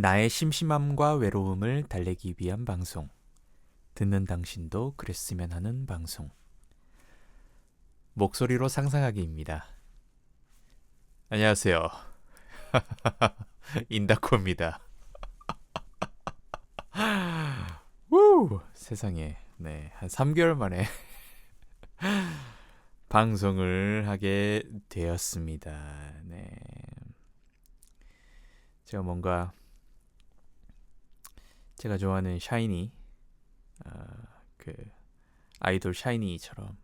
나의 심심함과 외로움을 달래기 위한 방송. 듣는 당신도 그랬으면 하는 방송. 목소리로 상상하기입니다. 안녕하세요. 인다코입니다. 우! 세상에. 네, 한 3개월 만에 방송을 하게 되었습니다. 네. 제가 뭔가 제가 좋아하는 샤이니 그 아이돌 샤이니처럼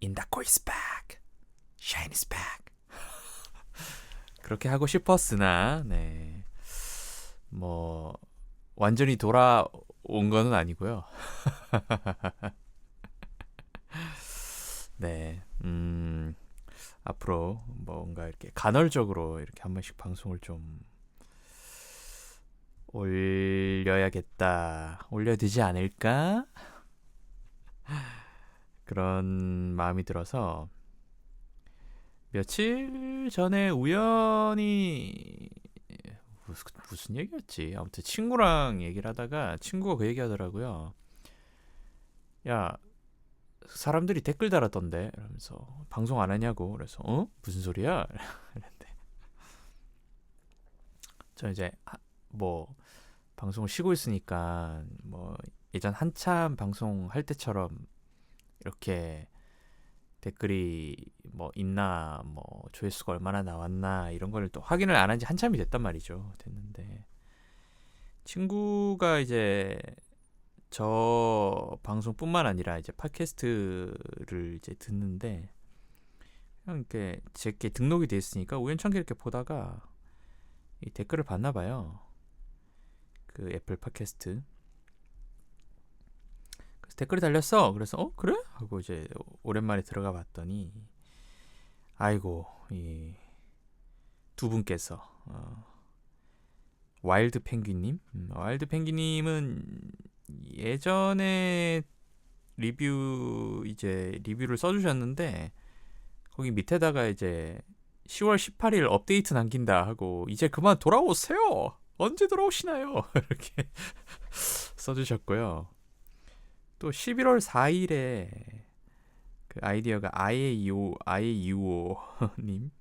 인다코 is back. Shine is back. 그렇게 하고 싶었으나 네. 뭐 완전히 돌아온 거는 아니고요. 네. 앞으로 뭔가 이렇게 간헐적으로 이렇게 한 번씩 방송을 좀 올려야겠다. 올려야 되지 않을까? 그런 마음이 들어서 며칠 전에 우연히 무슨 얘기였지? 아무튼 친구랑 얘기를 하다가 친구가 그 얘기하더라고요. 야, 사람들이 댓글 달았던데. 이러면서 방송 안 하냐고. 그래서 무슨 소리야? 이랬는데 저 이제 뭐 방송을 쉬고 있으니까 뭐 예전 한참 방송할 때처럼 이렇게 댓글이 뭐 있나 뭐 조회수가 얼마나 나왔나 이런 걸 또 확인을 안 한 지 한참이 됐단 말이죠. 됐는데 친구가 이제 저 방송뿐만 아니라 이제 팟캐스트를 이제 듣는데 그냥 이렇게 제게 등록이 돼 있으니까 우연찮게 이렇게 보다가 이 댓글을 봤나 봐요. 그 애플 팟캐스트. 그래서 댓글이 달렸어. 그래서 그래? 하고 이제 오랜만에 들어가 봤더니 아이고 이 두 분께서 와일드 펭귄님, 와일드 펭귄님은 예전에 리뷰를 써주셨는데 거기 밑에다가 이제 10월 18일 업데이트 남긴다 하고 이제 그만 돌아오세요. 언제 돌아오시나요? 이렇게 써주셨고요. 또 11월 4일에 그 아이디어가 아예 유오님,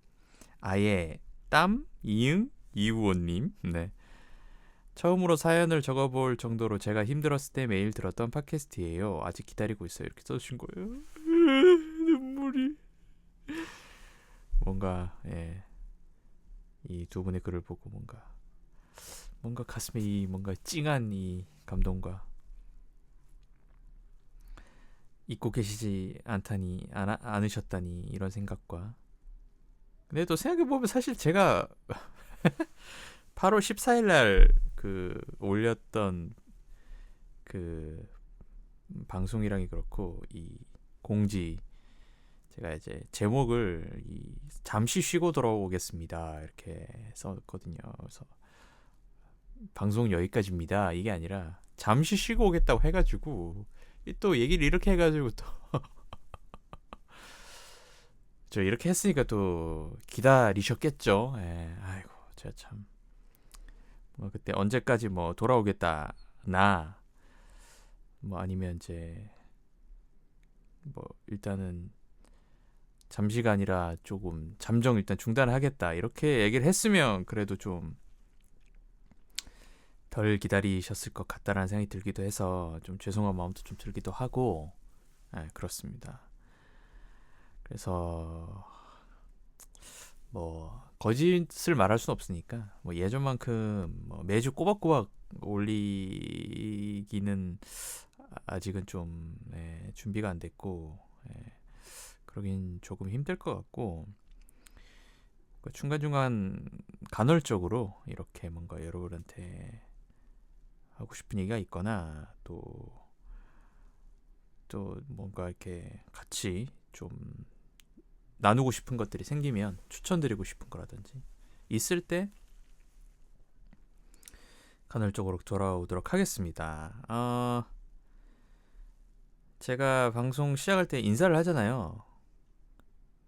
아예 땀 이응 이우오님, 네. 처음으로 사연을 적어볼 정도로 제가 힘들었을 때 매일 들었던 팟캐스트예요. 아직 기다리고 있어요. 이렇게 써주신 거예요. 눈물이. 뭔가 이 두 분의 글을 보고 뭔가 가슴에 이 뭔가 찡한 이 감동과 잊고 계시지 않으셨다니 이런 생각과 근데 또 생각해보면 사실 제가 8월 14일 날 그 올렸던 그 방송이랑이 그렇고 이 공지 제가 이제 제목을 잠시 쉬고 돌아오겠습니다 이렇게 썼거든요. 그래서 방송 여기까지입니다 이게 아니라 잠시 쉬고 오겠다고 해가지고 또 얘기를 이렇게 해가지고 또 저 이렇게 했으니까 또 기다리셨겠죠. 아이고 제가 참 뭐 그때 언제까지 뭐 돌아오겠다 나 뭐 아니면 이제 뭐 일단은 잠시가 아니라 조금 잠정 일단 중단하겠다 이렇게 얘기를 했으면 그래도 좀 덜 기다리셨을 것 같다라는 생각이 들기도 해서 좀 죄송한 마음도 좀 들기도 하고 그렇습니다. 그래서 뭐 거짓을 말할 수는 없으니까 뭐 예전만큼 뭐 매주 꼬박꼬박 올리기는 아직은 좀 준비가 안 됐고 그러긴 조금 힘들 것 같고 중간중간 간헐적으로 이렇게 뭔가 여러분한테 하고 싶은 얘기가 있거나 또 뭔가 이렇게 같이 좀 나누고 싶은 것들이 생기면 추천드리고 싶은 거라든지 있을 때 간헐적으로 돌아오도록 하겠습니다. 제가 방송 시작할 때 인사를 하잖아요.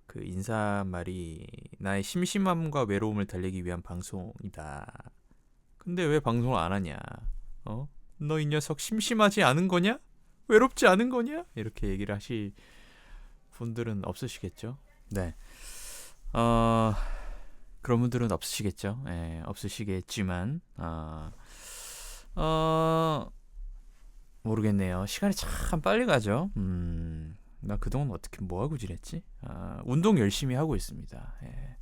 그 인사말이 나의 심심함과 외로움을 달래기 위한 방송이다 근데 왜 방송을 안 하냐? 너 이 녀석 심심하지 않은 거냐? 외롭지 않은 거냐? 이렇게 얘기를 하실 분들은 없으시겠죠? 네. 어, 그런 분들은 없으시겠죠? 예, 없으시겠지만, 어, 모르겠네요. 시간이 참 빨리 가죠. 나 그동안 어떻게 뭐하고 지냈지? 운동 열심히 하고 있습니다. 예.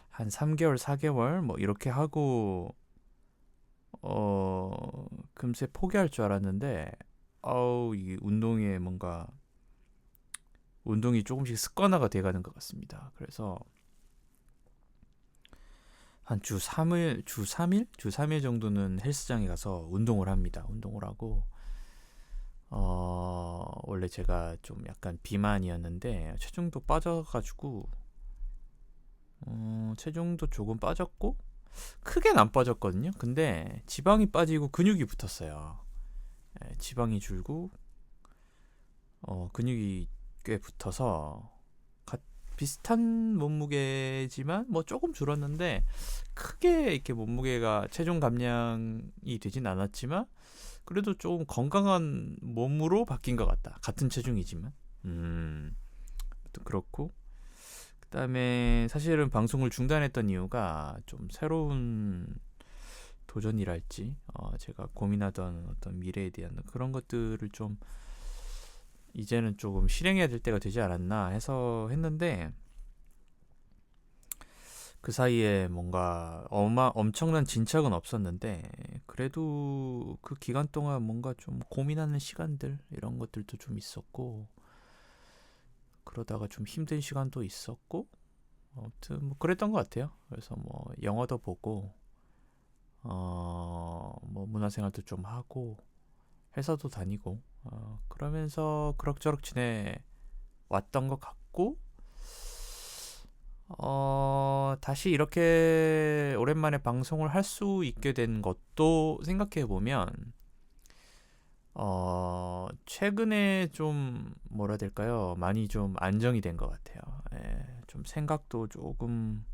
한 3개월, 4개월 뭐 이렇게 하고 금세 포기할 줄 알았는데 이 운동이 조금씩 습관화가 돼가는 것 같습니다. 그래서 한 주 3일, 주 3일? 주 3일 정도는 헬스장에 가서 운동을 합니다. 운동을 하고 원래 제가 좀 약간 비만이었는데 체중도 빠져가지고 체중도 조금 빠졌고 크게는 안 빠졌거든요. 근데 지방이 빠지고 근육이 붙었어요. 지방이 줄고 근육이 꽤 붙어서 비슷한 몸무게지만 뭐 조금 줄었는데 크게 이렇게 몸무게가 체중 감량이 되진 않았지만 그래도 좀 건강한 몸으로 바뀐 것 같다. 같은 체중이지만 또 그렇고 그다음에 사실은 방송을 중단했던 이유가 좀 새로운 도전이랄지 제가 고민하던 어떤 미래에 대한 그런 것들을 좀 이제는 조금 실행해야 될 때가 되지 않았나 해서 했는데 그 사이에 뭔가 엄청난 진척은 없었는데 그래도 그 기간 동안 뭔가 좀 고민하는 시간들 이런 것들도 좀 있었고 그러다가 좀 힘든 시간도 있었고 아무튼 뭐 그랬던 것 같아요. 그래서 뭐 영화도 보고 뭐 문화생활도 좀 하고 회사도 다니고 그러면서 그럭저럭 지내왔던 것 같고 다시 이렇게 오랜만에 방송을 할 수 있게 된 것도 생각해 보면 최근에 좀 뭐라 해야 될까요? 많이 좀 안정이 된 것 같아요. 좀 생각도 조금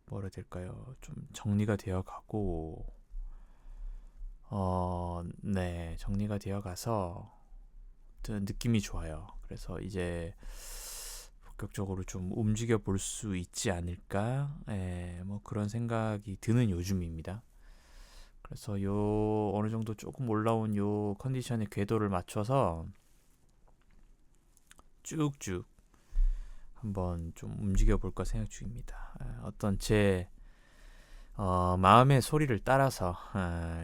뭐라 해야 될까요? 좀 정리가 되어 가고 네, 정리가 되어 가서 느낌이 좋아요. 그래서 이제 본격적으로 좀 움직여 볼 수 있지 않을까? 뭐 그런 생각이 드는 요즘입니다. 그래서 어느 정도 조금 올라온 요 컨디션의 궤도를 맞춰서 쭉쭉 한번 좀 움직여 볼까 생각 중입니다. 어떤 제 마음의 소리를 따라서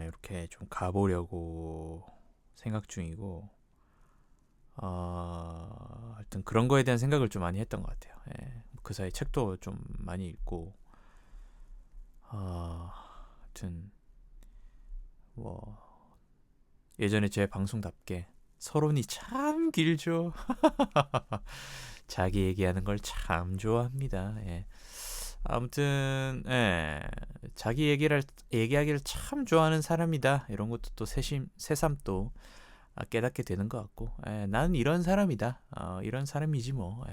이렇게 좀 가보려고 생각 중이고 하여튼 그런 거에 대한 생각을 좀 많이 했던 것 같아요. 그 사이 책도 좀 많이 읽고 하여튼 뭐 예전에 제 방송답게 서론이 참 길죠. 자기 얘기하는 걸 참 좋아합니다. 아무튼 자기 얘기하기를 참 좋아하는 사람이다. 이런 것도 또 새삼 또 깨닫게 되는 것 같고 나는 이런 사람이다. 이런 사람이지 뭐.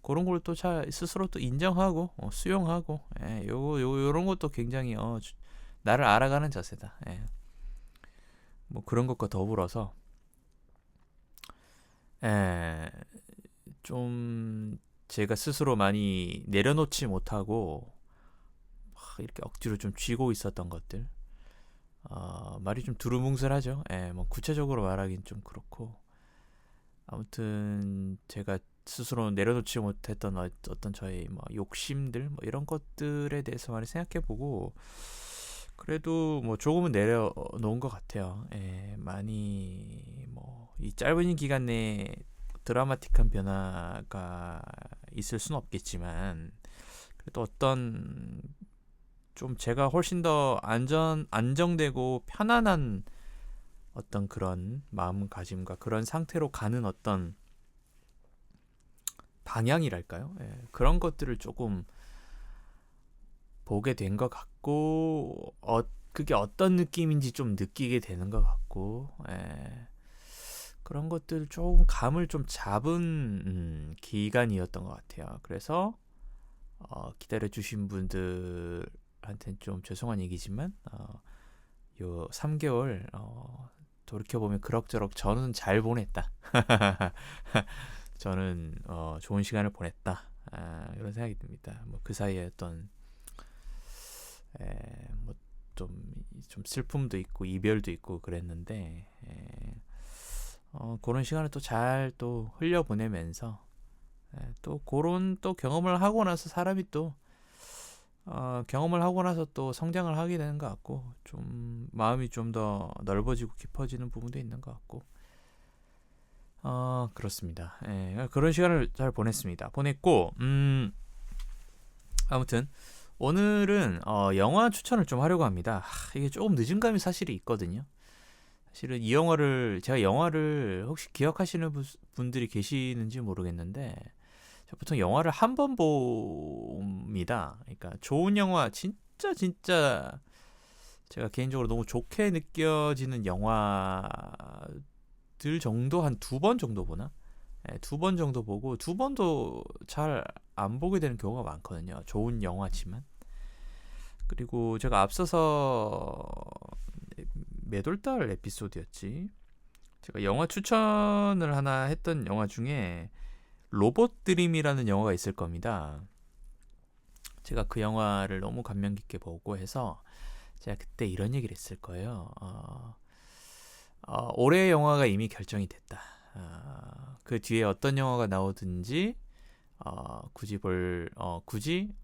그런 걸 또 스스로 또 인정하고 수용하고 요런 것도 굉장히 나를 알아가는 자세다. 뭐 그런 것과 더불어서 좀 제가 스스로 많이 내려놓지 못하고 이렇게 억지로 좀 쥐고 있었던 것들 말이 좀 두루뭉술하죠. 뭐 구체적으로 말하긴 좀 그렇고 아무튼 제가 스스로 내려놓지 못했던 어떤 저의 뭐 욕심들 뭐 이런 것들에 대해서 많이 생각해보고 그래도 뭐 조금은 내려놓은 것 같아요. 많이 뭐 이 짧은 기간 내에 드라마틱한 변화가 있을 수는 없겠지만 그래도 어떤 좀 제가 훨씬 더 안정되고 편안한 어떤 그런 마음가짐과 그런 상태로 가는 어떤 방향이랄까요? 그런 것들을 조금 보게 된 것 같고 그게 어떤 느낌인지 좀 느끼게 되는 것 같고 그런 것들 조금 감을 좀 잡은 기간이었던 것 같아요. 그래서 기다려주신 분들한테 분들한테는 좀 죄송한 얘기지만 요 3개월 돌이켜보면 그럭저럭 저는 잘 보냈다. 저는 좋은 시간을 보냈다. 이런 생각이 듭니다. 뭐 그 사이에 어떤 뭐좀 슬픔도 있고 이별도 있고 그랬는데 그런 시간을 또 잘 또 흘려보내면서 또 그런 또 경험을 하고 나서 사람이 또 경험을 하고 나서 또 성장을 하게 되는 것 같고 좀 마음이 좀 더 넓어지고 깊어지는 부분도 있는 것 같고 그렇습니다. 그런 시간을 잘 보냈고 아무튼 오늘은 영화 추천을 좀 하려고 합니다. 이게 조금 늦은 감이 사실이 있거든요. 사실은 이 영화를 제가 영화를 혹시 기억하시는 분들이 계시는지 모르겠는데 제가 보통 영화를 한 번 봅니다. 그러니까 좋은 영화 진짜 제가 개인적으로 너무 좋게 느껴지는 영화들 정도 한 2번 정도 보나? 2번 정도 보고 2번도 잘 안 보게 되는 경우가 많거든요. 좋은 영화지만. 그리고 제가 앞서서 몇 월달 에피소드였지? 제가 영화 추천을 하나 했던 영화 중에 로봇 드림이라는 영화가 있을 겁니다. 제가 그 영화를 너무 감명 깊게 보고 해서 제가 그때 이런 얘기를 했을 거예요. 올해의 영화가 이미 결정이 됐다. 그 뒤에 어떤 영화가 나오든지 굳이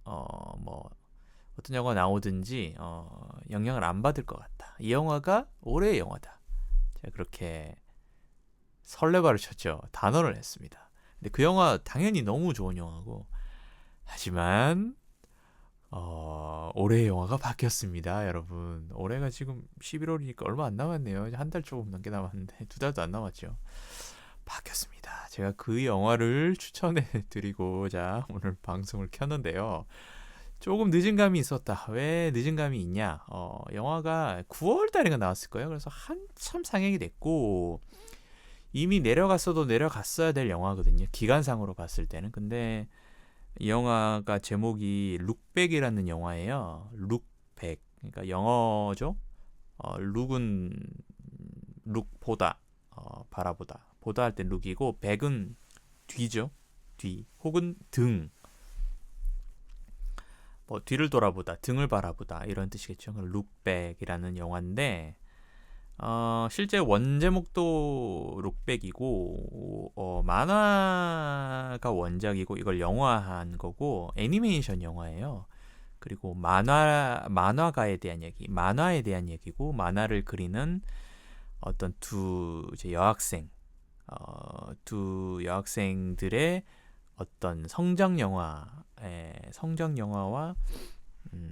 뭐 어떤 영화가 나오든지 영향을 안 받을 것 같다. 이 영화가 올해의 영화다. 제가 그렇게 설레발을 쳤죠. 단언을 했습니다. 근데 그 영화 당연히 너무 좋은 영화고 하지만 올해의 영화가 바뀌었습니다, 여러분. 올해가 지금 11월이니까 얼마 안 남았네요. 한 달 조금 넘게 남았는데 2달도 안 남았죠. 바뀌었습니다. 제가 그 영화를 추천해 드리고자 오늘 방송을 켰는데요. 조금 늦은 감이 있었다. 왜 늦은 감이 있냐? 영화가 9월 달인가 나왔을 거예요. 그래서 한참 상영이 됐고 이미 내려갔어도 내려갔어야 될 영화거든요. 기간상으로 봤을 때는. 근데 이 영화가 제목이 룩백이라는 영화예요. 룩백. 그러니까 영어죠. 룩은 룩보다 바라보다. 보다 할 땐 룩이고 백은 뒤죠. 뒤 혹은 등. 뭐 뒤를 돌아보다, 등을 바라보다 이런 뜻이겠죠. 룩백이라는 영화인데 실제 원제목도 룩백이고 만화가 원작이고 이걸 영화한 거고 애니메이션 영화예요. 그리고 만화가에 대한 얘기, 만화에 대한 얘기고 만화를 그리는 어떤 두 여학생들의 어떤 성장 영화와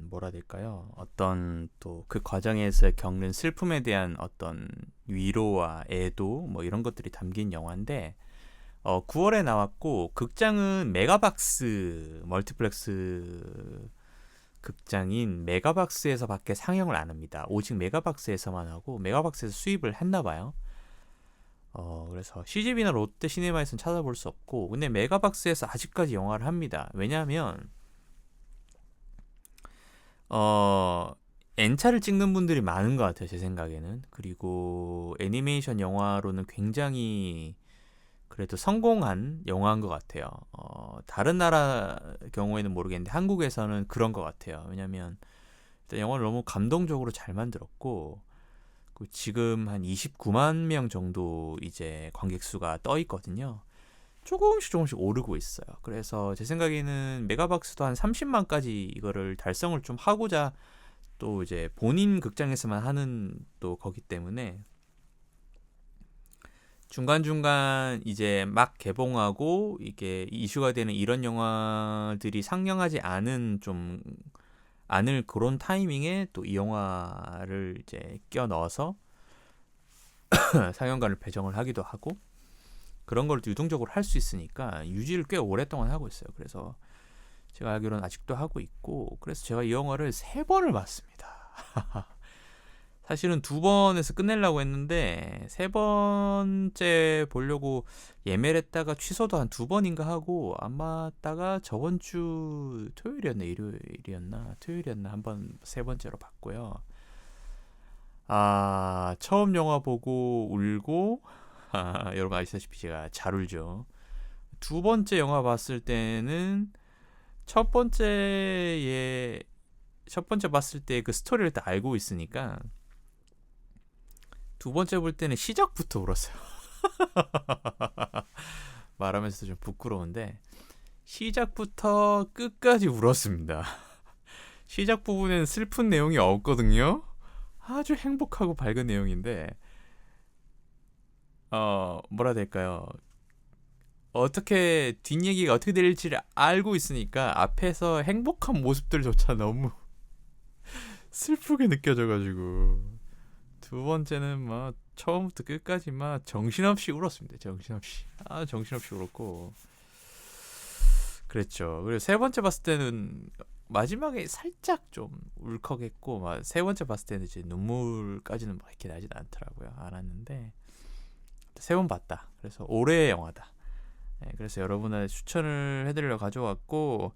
뭐라 해야 될까요? 어떤 또 그 과정에서 겪는 슬픔에 대한 어떤 위로와 애도 뭐 이런 것들이 담긴 영화인데 9월에 나왔고 극장은 메가박스 멀티플렉스 극장인 메가박스에서 밖에 상영을 안 합니다. 오직 메가박스에서만 하고 메가박스에서 수입을 했나 봐요. 그래서 CGV나 롯데 시네마에서는 찾아볼 수 없고 근데 메가박스에서 아직까지 영화를 합니다. 왜냐하면 N차를 찍는 분들이 많은 것 같아요. 제 생각에는. 그리고 애니메이션 영화로는 굉장히 그래도 성공한 영화인 것 같아요. 다른 나라 경우에는 모르겠는데 한국에서는 그런 것 같아요. 왜냐면 일단 영화를 너무 감동적으로 잘 만들었고 지금 한 29만 명 정도 이제 관객 수가 떠 있거든요. 조금씩 오르고 있어요. 그래서 제 생각에는 메가박스도 한 30만까지 이거를 달성을 좀 하고자 또 이제 본인 극장에서만 하는 또 거기 때문에 중간중간 이제 막 개봉하고 이게 이슈가 되는 이런 영화들이 상영하지 않을 그런 타이밍에 또 이 영화를 이제 껴 넣어서 상영관을 배정을 하기도 하고 그런 걸 유동적으로 할 수 있으니까 유지를 꽤 오랫동안 하고 있어요. 그래서 제가 알기로는 아직도 하고 있고 그래서 제가 이 영화를 3번을 봤습니다. 사실은 2번에서 끝내려고 했는데 3번째 보려고 예매를 했다가 취소도 한 2번인가 하고 안 맞다가 저번 주 토요일이었나 일요일이었나 토요일이었나 한번 3번째로 봤고요. 처음 영화 보고 울고 여러분 아시다시피 제가 잘 울죠. 2번째 영화 봤을 때는 첫 번째 봤을 때 그 스토리를 다 알고 있으니까 2번째 볼 때는 시작부터 울었어요. 말하면서 좀 부끄러운데 시작부터 끝까지 울었습니다. 시작 부분에는 슬픈 내용이 없거든요. 아주 행복하고 밝은 내용인데 뭐라 해야 될까요? 어떻게 뒷얘기가 어떻게 될지를 알고 있으니까 앞에서 행복한 모습들조차 너무 슬프게 느껴져가지고 2번째는 막 처음부터 끝까지 막 정신없이 울었습니다. 정신없이 울었고 그랬죠. 그리고 3번째 봤을 때는 마지막에 살짝 좀 울컥했고 막 3번째 봤을 때는 이제 눈물까지는 막 이렇게 나진 않더라고요. 않았는데 3번 봤다. 그래서 올해의 영화다. 네, 그래서 여러분한테 추천을 해드리려 가져왔고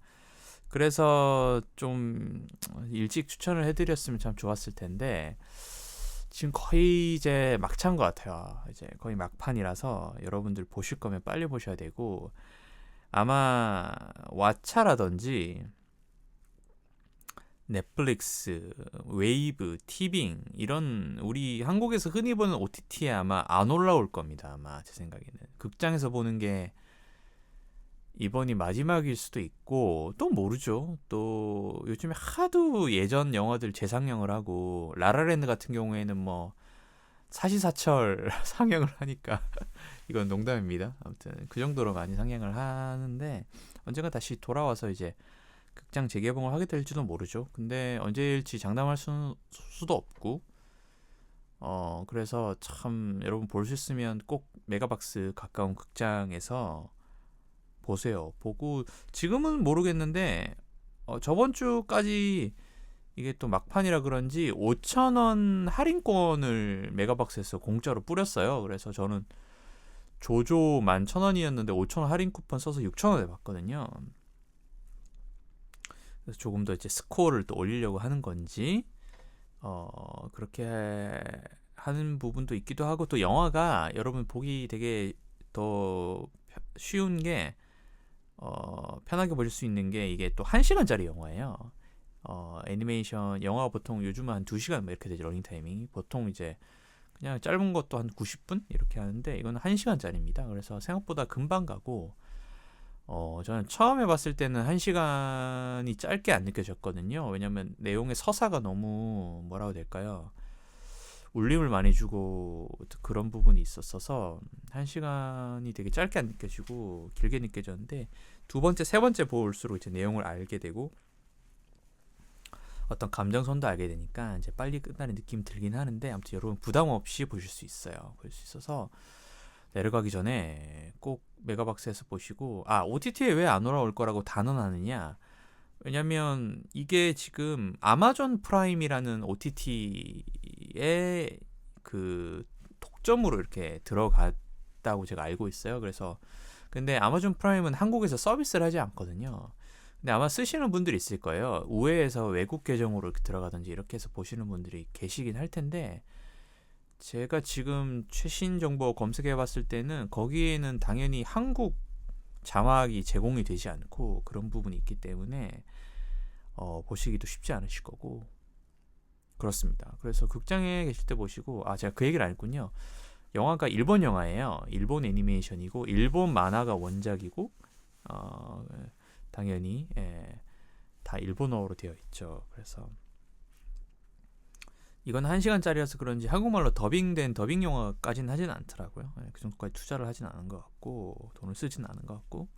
그래서 좀 일찍 추천을 해드렸으면 참 좋았을 텐데 지금 거의 이제 막차인 것 같아요. 이제 거의 막판이라서 여러분들 보실 거면 빨리 보셔야 되고 아마 왓챠라든지 넷플릭스, 웨이브, 티빙 이런 우리 한국에서 흔히 보는 OTT에 아마 안 올라올 겁니다. 아마 제 생각에는 극장에서 보는 게 이번이 마지막일 수도 있고 또 모르죠. 또 요즘에 하도 예전 영화들 재상영을 하고 라라랜드 같은 경우에는 뭐 사시사철 상영을 하니까 이건 농담입니다. 아무튼 그 정도로 많이 상영을 하는데 언젠가 다시 돌아와서 이제 극장 재개봉을 하게 될지도 모르죠. 근데 언제일지 장담할 수도 없고 그래서 참 여러분 볼 수 있으면 꼭 메가박스 가까운 극장에서 보세요. 보고 지금은 모르겠는데 저번 주까지 이게 또 막판이라 그런지 5,000원 할인권을 메가박스에서 공짜로 뿌렸어요. 그래서 저는 조조 11,000원이었는데 5,000원 할인 쿠폰 써서 6,000원에 봤거든요. 그래서 조금 더 이제 스코어를 또 올리려고 하는 건지 그렇게 하는 부분도 있기도 하고 또 영화가 여러분 보기 되게 더 쉬운 게 편하게 보실 수 있는 게 이게 또 1시간짜리 영화예요. 애니메이션 영화가 보통 요즘은 한 2시간 이렇게 되죠. 러닝타임이 보통 이제 그냥 짧은 것도 한 90분 이렇게 하는데 이건 1시간짜리입니다. 그래서 생각보다 금방 가고 저는 처음에 봤을 때는 1시간이 짧게 안 느껴졌거든요. 왜냐면 내용의 서사가 너무 뭐라고 해야 될까요? 울림을 많이 주고 그런 부분이 있었어서 1시간이 되게 짧게 안 느껴지고 길게 느껴졌는데 2번째, 3번째 볼수록 이제 내용을 알게 되고 어떤 감정선도 알게 되니까 이제 빨리 끝나는 느낌이 들긴 하는데 아무튼 여러분 부담 없이 보실 수 있어요. 볼 수 있어서 내려가기 전에 꼭 메가박스에서 보시고 OTT에 왜 안 올라올 거라고 단언하느냐? 왜냐면 이게 지금 아마존 프라임이라는 OTT의 그 독점으로 이렇게 들어갔다고 제가 알고 있어요. 그래서 근데 아마존 프라임은 한국에서 서비스를 하지 않거든요. 근데 아마 쓰시는 분들이 있을 거예요. 우회해서 외국 계정으로 이렇게 들어가든지 이렇게 해서 보시는 분들이 계시긴 할 텐데 제가 지금 최신 정보 검색해 봤을 때는 거기에는 당연히 한국 자막이 제공이 되지 않고 그런 부분이 있기 때문에 보시기도 쉽지 않으실 거고 그렇습니다. 그래서 극장에 계실 때 보시고 제가 그 얘기를 안 했군요. 영화가 일본 영화예요. 일본 애니메이션이고 일본 만화가 원작이고 당연히 다 일본어로 되어 있죠. 그래서 이건 1시간짜리라서 그런지 한국말로 더빙된 더빙 영화까지는 하진 않더라고요. 그 정도까지 투자를 하진 않은 것 같고 돈을 쓰진 않은 것 같고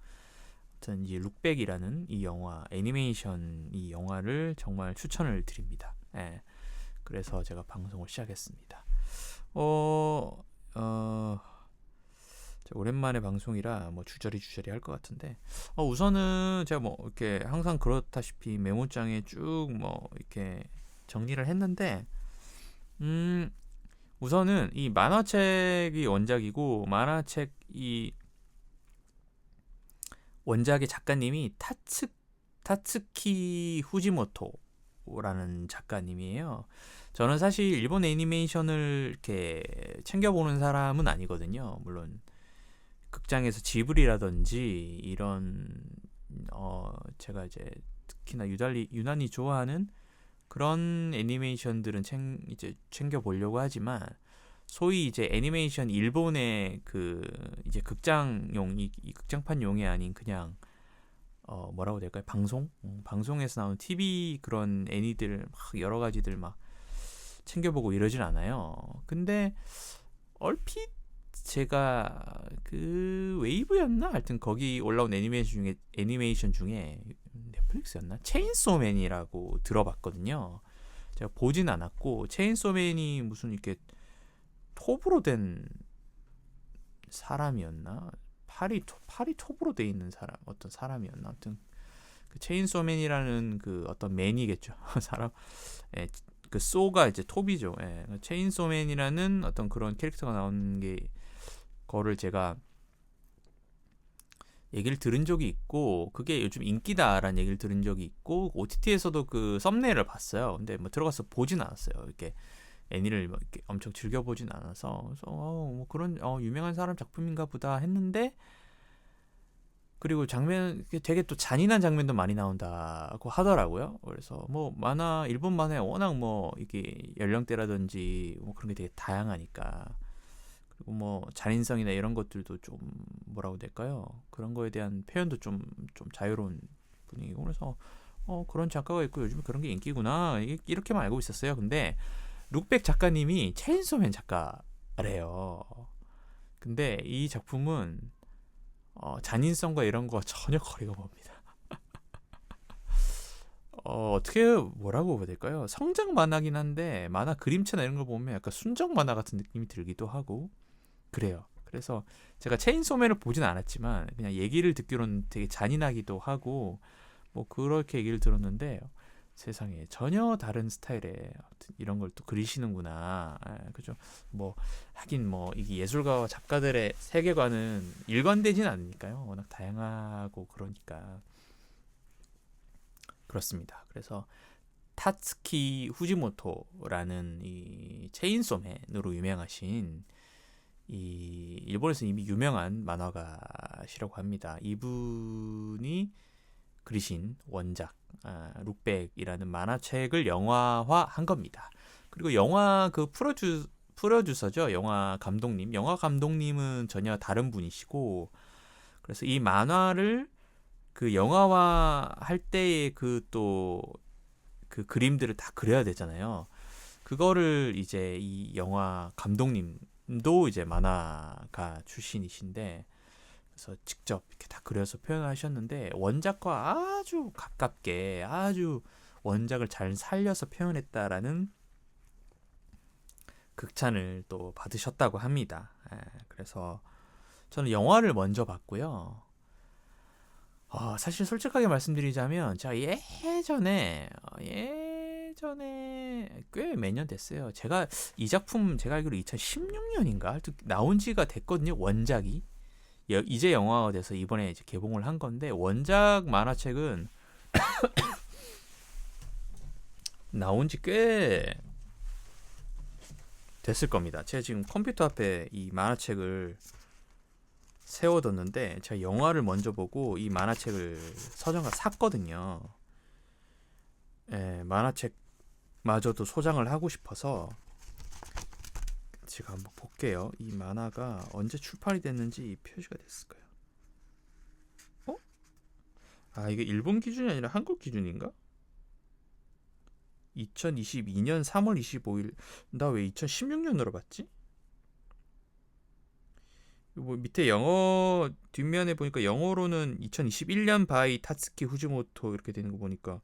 아무튼 이제 룩백이라는 이 영화 애니메이션 이 영화를 정말 추천을 드립니다. 그래서 제가 방송을 시작했습니다. 오랜만에 방송이라 뭐 주저리 할 것 같은데 우선은 제가 뭐 이렇게 항상 그렇다시피 메모장에 쭉 뭐 이렇게 정리를 했는데 음, 우선은 이 만화책이 원작이고 만화책 이 원작의 작가님이 타츠키 후지모토라는 작가님이에요. 저는 사실 일본 애니메이션을 이렇게 챙겨보는 사람은 아니거든요. 물론 극장에서 지브리라든지 이런 제가 이제 특히나 유난히 좋아하는 그런 애니메이션들은 이제 챙겨 보려고 하지만 소위 이제 애니메이션 일본의 그 이제 극장용 이 극장판용이 아닌 그냥 뭐라고 될까요? 방송에서 나오는 TV 그런 애니들 막 여러 가지들 막 챙겨보고 이러진 않아요. 근데 얼핏 제가 그 웨이브였나? 하여튼 거기 올라온 애니메이션 중에 넷플릭스였나? 체인소맨이라고 들어봤거든요. 제가 보진 않았고 체인소맨이 무슨 이렇게 톱으로 된 사람이었나? 팔이 톱으로 돼 있는 사람 어떤 사람이었나? 아무튼 그 체인소맨이라는 그 어떤 맨이겠죠. 사람 예, 그 소가 이제 톱이죠. 예, 체인소맨이라는 어떤 그런 캐릭터가 나오는 게 거를 제가 얘기를 들은 적이 있고 그게 요즘 인기다라는 얘기를 들은 적이 있고 OTT에서도 그 썸네일을 봤어요. 근데 뭐 들어가서 보진 않았어요. 이렇게 애니를 뭐 이렇게 엄청 즐겨 보진 않아서 그래서 뭐 그런 유명한 사람 작품인가 보다 했는데 그리고 장면 되게 또 잔인한 장면도 많이 나온다고 하더라고요. 그래서 뭐 일본 만화에 워낙 뭐 이게 연령대라든지 뭐 그런 게 되게 다양하니까 그리고 뭐 잔인성이나 이런 것들도 좀 뭐라고 될까요? 그런 거에 대한 표현도 좀 자유로운 분위기고 그래서 그런 작가가 있고 요즘에 그런 게 인기구나 이렇게만 알고 있었어요. 근데 룩백 작가님이 체인소맨 작가래요. 근데 이 작품은 잔인성과 이런 거 전혀 거리가 멉니다. 어떻게 뭐라고 해야 될까요? 성장 만화긴 한데 만화 그림체나 이런 걸 보면 약간 순정 만화 같은 느낌이 들기도 하고 그래요. 그래서 제가 체인소맨을 보진 않았지만 그냥 얘기를 듣기로는 되게 잔인하기도 하고 뭐 그렇게 얘기를 들었는데 세상에 전혀 다른 스타일의 이런 걸 또 그리시는구나. 그죠? 뭐 하긴 뭐 이게 예술가와 작가들의 세계관은 일관되진 않으니까요. 워낙 다양하고 그러니까 그렇습니다. 그래서 타츠키 후지모토라는 이 체인소맨으로 유명하신 이 일본에서 이미 유명한 만화가시라고 합니다. 이분이 그리신 원작 룩백이라는 만화책을 영화화한 겁니다. 그리고 영화 그 프로듀서죠. 영화 감독님은 전혀 다른 분이시고 그래서 이 만화를 그 영화화 할 때의 그 또 그 그림들을 다 그려야 되잖아요. 그거를 이제 이 영화 감독님도 이제 만화가 출신이신데 그래서 직접 이렇게 다 그려서 표현하셨는데 원작과 아주 가깝게 아주 원작을 잘 살려서 표현했다라는 극찬을 또 받으셨다고 합니다. 그래서 저는 영화를 먼저 봤고요. 사실 솔직하게 말씀드리자면 제가 예전에 꽤 몇 년 됐어요. 제가 이 작품 제가 알기로 2016년인가 나온 지가 됐거든요. 원작이 이제 영화가 돼서 이번에 이제 개봉을 한 건데 원작 만화책은 나온 지 꽤 됐을 겁니다. 제가 지금 컴퓨터 앞에 이 만화책을 세워뒀는데 제가 영화를 먼저 보고 이 만화책을 서점가 샀거든요. 만화책마저도 소장을 하고 싶어서 제가 한번 볼게요. 이 만화가 언제 출판이 됐는지 표시가 됐을까요? 이게 일본 기준이 아니라 한국 기준인가? 2022년 3월 25일. 나 왜 2016년으로 봤지? 뭐 밑에 영어 뒷면에 보니까 영어로는 2021년 바이 타츠키 후지모토 이렇게 되는 거 보니까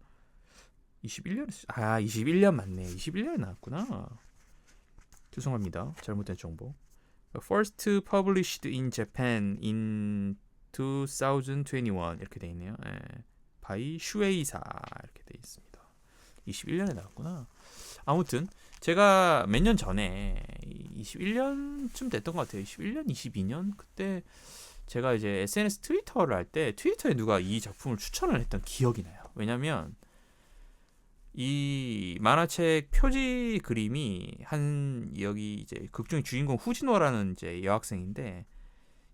21년 맞네. 21년에 나왔구나. 죄송합니다. 잘못된 정보. First published in Japan in 2021 이렇게 돼 있네요. 바이 슈에이사 이렇게 돼 있습니다. 21년에 나왔구나. 아무튼 제가 몇 년 전에 21년쯤 됐던 것 같아요. 21년, 22년 그때 제가 이제 SNS 트위터를 할 때 트위터에 누가 이 작품을 추천을 했던 기억이 나요. 왜냐면 이 만화책 표지 그림이 한 여기 이제 극중의 주인공 후지노라는 이제 여학생인데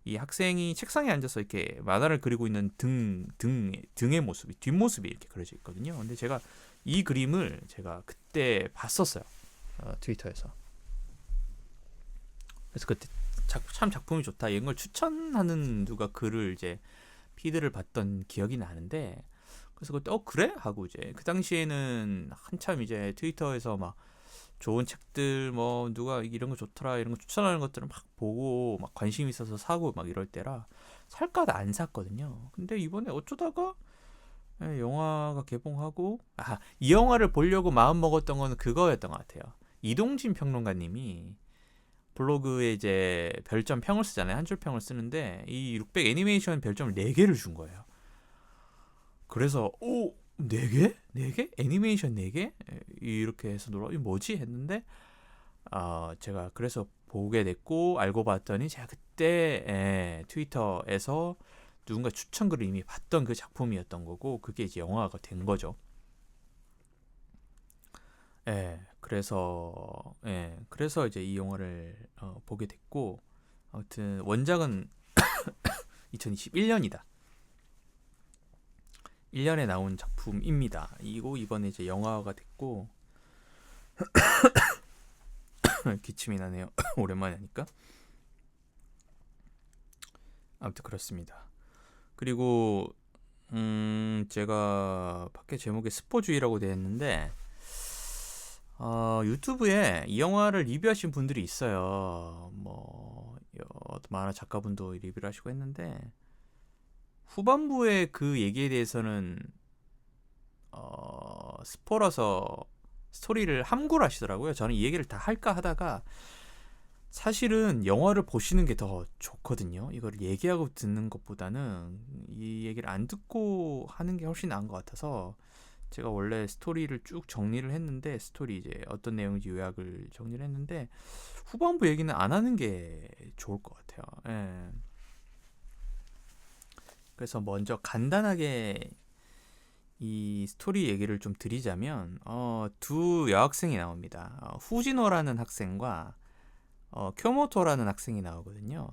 이 학생이 책상에 앉아서 이렇게 만화를 그리고 있는 등의 모습이 뒷모습이 이렇게 그려져 있거든요. 근데 제가 이 그림을 제가 그때 봤었어요. 트위터에서. 그래서 그때 참 작품이 좋다. 이런 걸 추천하는 누가 글을 이제 피드를 봤던 기억이 나는데 그래서 그때 그래? 하고 이제 그 당시에는 한참 이제 트위터에서 막 좋은 책들 뭐 누가 이런 거 좋더라 이런 거 추천하는 것들을 막 보고 막 관심 있어서 사고 막 이럴 때라 살까도 안 샀거든요. 근데 이번에 어쩌다가 영화가 개봉하고 이 영화를 보려고 마음 먹었던 거는 그거였던 것 같아요. 이동진 평론가님이 블로그에 이제 별점 평을 쓰잖아요. 한 줄 평을 쓰는데 이 600 애니메이션 별점을 4개를 준 거예요. 그래서 4개? 4개? 애니메이션 4개? 이렇게 해서 이게 뭐지? 했는데 제가 그래서 보게 됐고 알고 봤더니 제가 그때 트위터에서 누군가 추천글을 이미 봤던 그 작품이었던 거고 그게 이제 영화가 된 거죠. 그래서 이제 이 영화를 보게 됐고 아무튼 원작은 2021년이다. 1년에 나온 작품입니다. 이거 이번에 이제 영화가 됐고 기침이 나네요. 오랜만에 하니까. 아무튼 그렇습니다. 그리고 제가 밖에 제목에 스포주의라고 되어 있는데 유튜브에 이 영화를 리뷰하신 분들이 있어요. 뭐 만화 작가분도 리뷰를 하시고 했는데 후반부의 그 얘기에 대해서는 스포라서 스토리를 함구를 하시더라고요. 저는 이 얘기를 다 할까 하다가 사실은 영화를 보시는 게 더 좋거든요. 이걸 얘기하고 듣는 것보다는 이 얘기를 안 듣고 하는 게 훨씬 나은 것 같아서 제가 원래 스토리를 쭉 정리를 했는데 스토리 이제 어떤 내용인지 요약을 정리를 했는데 후반부 얘기는 안 하는 게 좋을 것 같아요. 예. 그래서 먼저 간단하게 이 스토리 얘기를 좀 드리자면 두 여학생이 나옵니다. 후지노라는 학생과 쿄모토라는 학생이 나오거든요.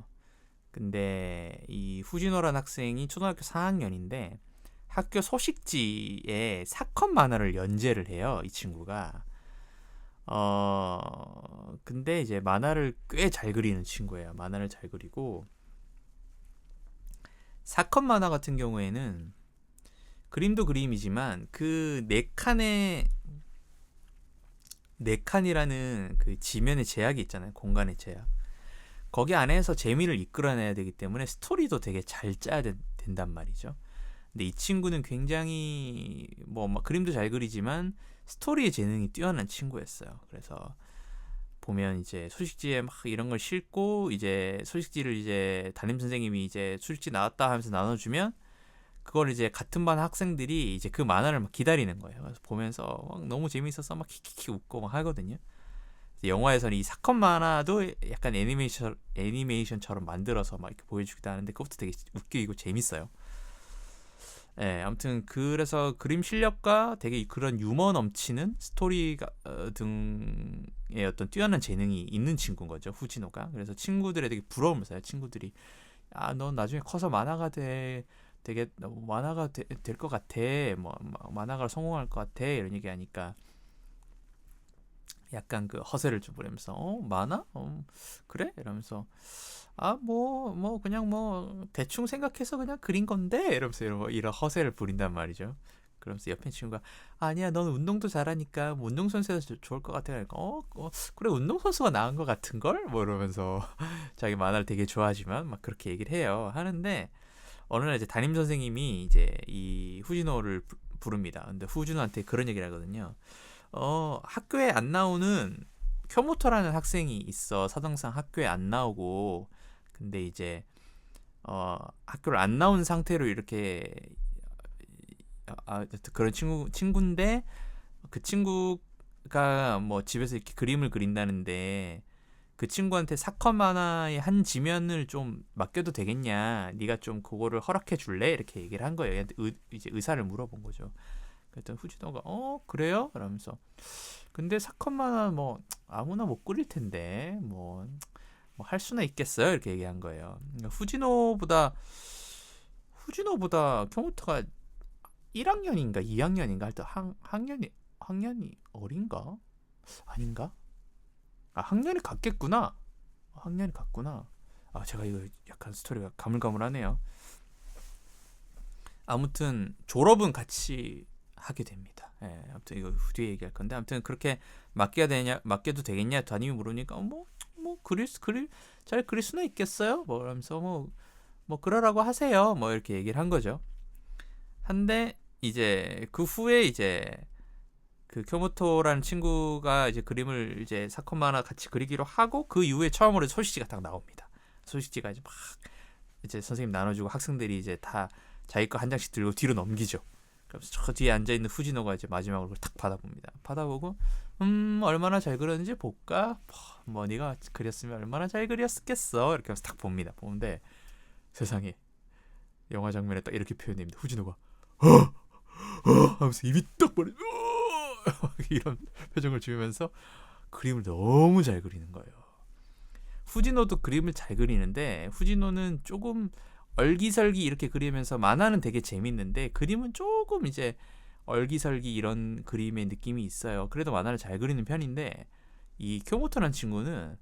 근데 이 후지노라는 학생이 초등학교 4학년인데 학교 소식지에 사건 만화를 연재를 해요. 이 친구가. 근데 이제 만화를 꽤 잘 그리는 친구예요. 만화를 잘 그리고 사건 만화 같은 경우에는 그림도 그림이지만 그 네 칸이라는 그 지면의 제약이 있잖아요. 공간의 제약. 거기 안에서 재미를 이끌어내야 되기 때문에 스토리도 되게 잘 짜야 된단 말이죠. 근데 이 친구는 굉장히 막 그림도 잘 그리지만 스토리의 재능이 뛰어난 친구였어요. 그래서 보면 이제 소식지에 막 이런 걸 싣고 이제 소식지를 이제 담임 선생님이 이제 소식지 나왔다 하면서 나눠주면 그걸 이제 같은 반 학생들이 이제 그 만화를 막 기다리는 거예요. 그래서 보면서 막 너무 재밌어서 막 키키키 웃고 막 하거든요. 영화에서는 이 사건 만화도 약간 애니메이션처럼 만들어서 막 이렇게 보여주기도 하는데 그것도 되게 웃기고 재밌어요. 아무튼 그래서 그림 실력과 되게 그런 유머 넘치는 스토리가 등의 어떤 뛰어난 재능이 있는 친구인 거죠, 후지노가. 그래서 친구들에 되게 부러움을 사요. 친구들이 넌 나중에 커서 만화가 되게 만화가 될 것 같아. 뭐 만화가 성공할 것 같아. 이런 얘기하니까 약간 그 허세를 좀 부리면서 만화? 그래? 이러면서 그냥 대충 생각해서 그냥 그린 건데 이러면서 이런 허세를 부린단 말이죠. 그러면서 옆에 친구가 아니야, 넌 운동도 잘하니까 뭐 운동선수에서 좋을 것 같아. 그러니까 그래, 운동선수가 나은 것 같은걸? 뭐 이러면서 자기 만화를 되게 좋아하지만 막 그렇게 얘기를 해요. 하는데 어느 날 이제 담임 선생님이 이제 이 후지노를 부릅니다. 근데 후지노한테 그런 얘기를 하거든요. 학교에 안 나오는 쿄모토라는 학생이 있어. 사정상 학교에 안 나오고 근데 이제 학교를 안 나온 상태로 이렇게 그런 친구인데 그 친구가 뭐 집에서 이렇게 그림을 그린다는데 그 친구한테 사건 만화의 한 지면을 좀 맡겨도 되겠냐? 네가 좀 그거를 허락해 줄래? 이렇게 얘기를 한 거예요. 얘한테 이제 의사를 물어본 거죠. 그랬더니 후지노가 그래요? 그러면서 근데 사건 만화 뭐 아무나 못 그릴 텐데 뭐 할 수나 있겠어요? 이렇게 얘기한 거예요. 그러니까 후지노보다 경호타가 1학년인가 2학년인가 할 때 학년이 어린가? 아닌가? 아, 학년이 같겠구나. 학년이 같구나. 아, 제가 이거 약간 스토리가 가물가물하네요. 아무튼 졸업은 같이 하게 됩니다. 예, 아무튼 이거 뒤에 얘기할 건데 아무튼 그렇게 맡겨도 되겠냐 담임이 물으니까 잘 그릴 수는 있겠어요. 뭐 그러면서 뭐 그러라고 하세요. 뭐 이렇게 얘기를 한 거죠. 한데 이제 그 후에 이제 그 쿄모토라는 친구가 이제 그림을 이제 사건 만화 같이 그리기로 하고 그 이후에 처음으로 소식지가 딱 나옵니다. 소식지가 이제 막 이제 선생님 나눠주고 학생들이 이제 다 자기 거 한 장씩 들고 뒤로 넘기죠. 그래서 저 뒤에 앉아 있는 후지노가 이제 마지막으로 그걸 탁 받아봅니다. 받아보고 얼마나 잘 그렸는지 볼까? 뭐 네가 그렸으면 얼마나 잘 그렸겠어. 이렇게 하면서 탁 봅니다. 보는데 세상에 영화 장면에 딱 이렇게 표현됩니다. 후지노가 하면서 입이 딱 벌어 이런 표정을 지으면서 그림을 너무 잘 그리는 거예요. 후지노도 그림을 잘 그리는데 후지노는 조금 얼기설기 이렇게 그리면서 만화는 되게 재밌는데 그림은 조금 이제 얼기설기 이런 그림의 느낌이 있어요. 그래도 만화를 잘 그리는 편인데 이 쿄모토라는 친구는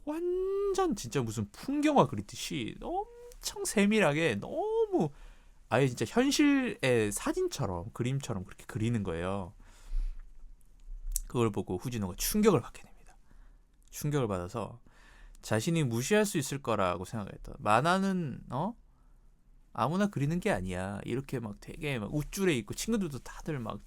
완전 진짜 무슨 풍경화 그리듯이 엄청 세밀하게 너무 아예 진짜 현실의 사진처럼 그림처럼 그렇게 그리는 거예요. 그걸 보고 후지노가 충격을 받게 됩니다. 충격을 받아서 자신이 무시할 수 있을 거라고 생각했던 만화는 아무나 그리는 게 아니야. 이렇게 막 되게 막 우쭐해 있고 친구들도 다들 막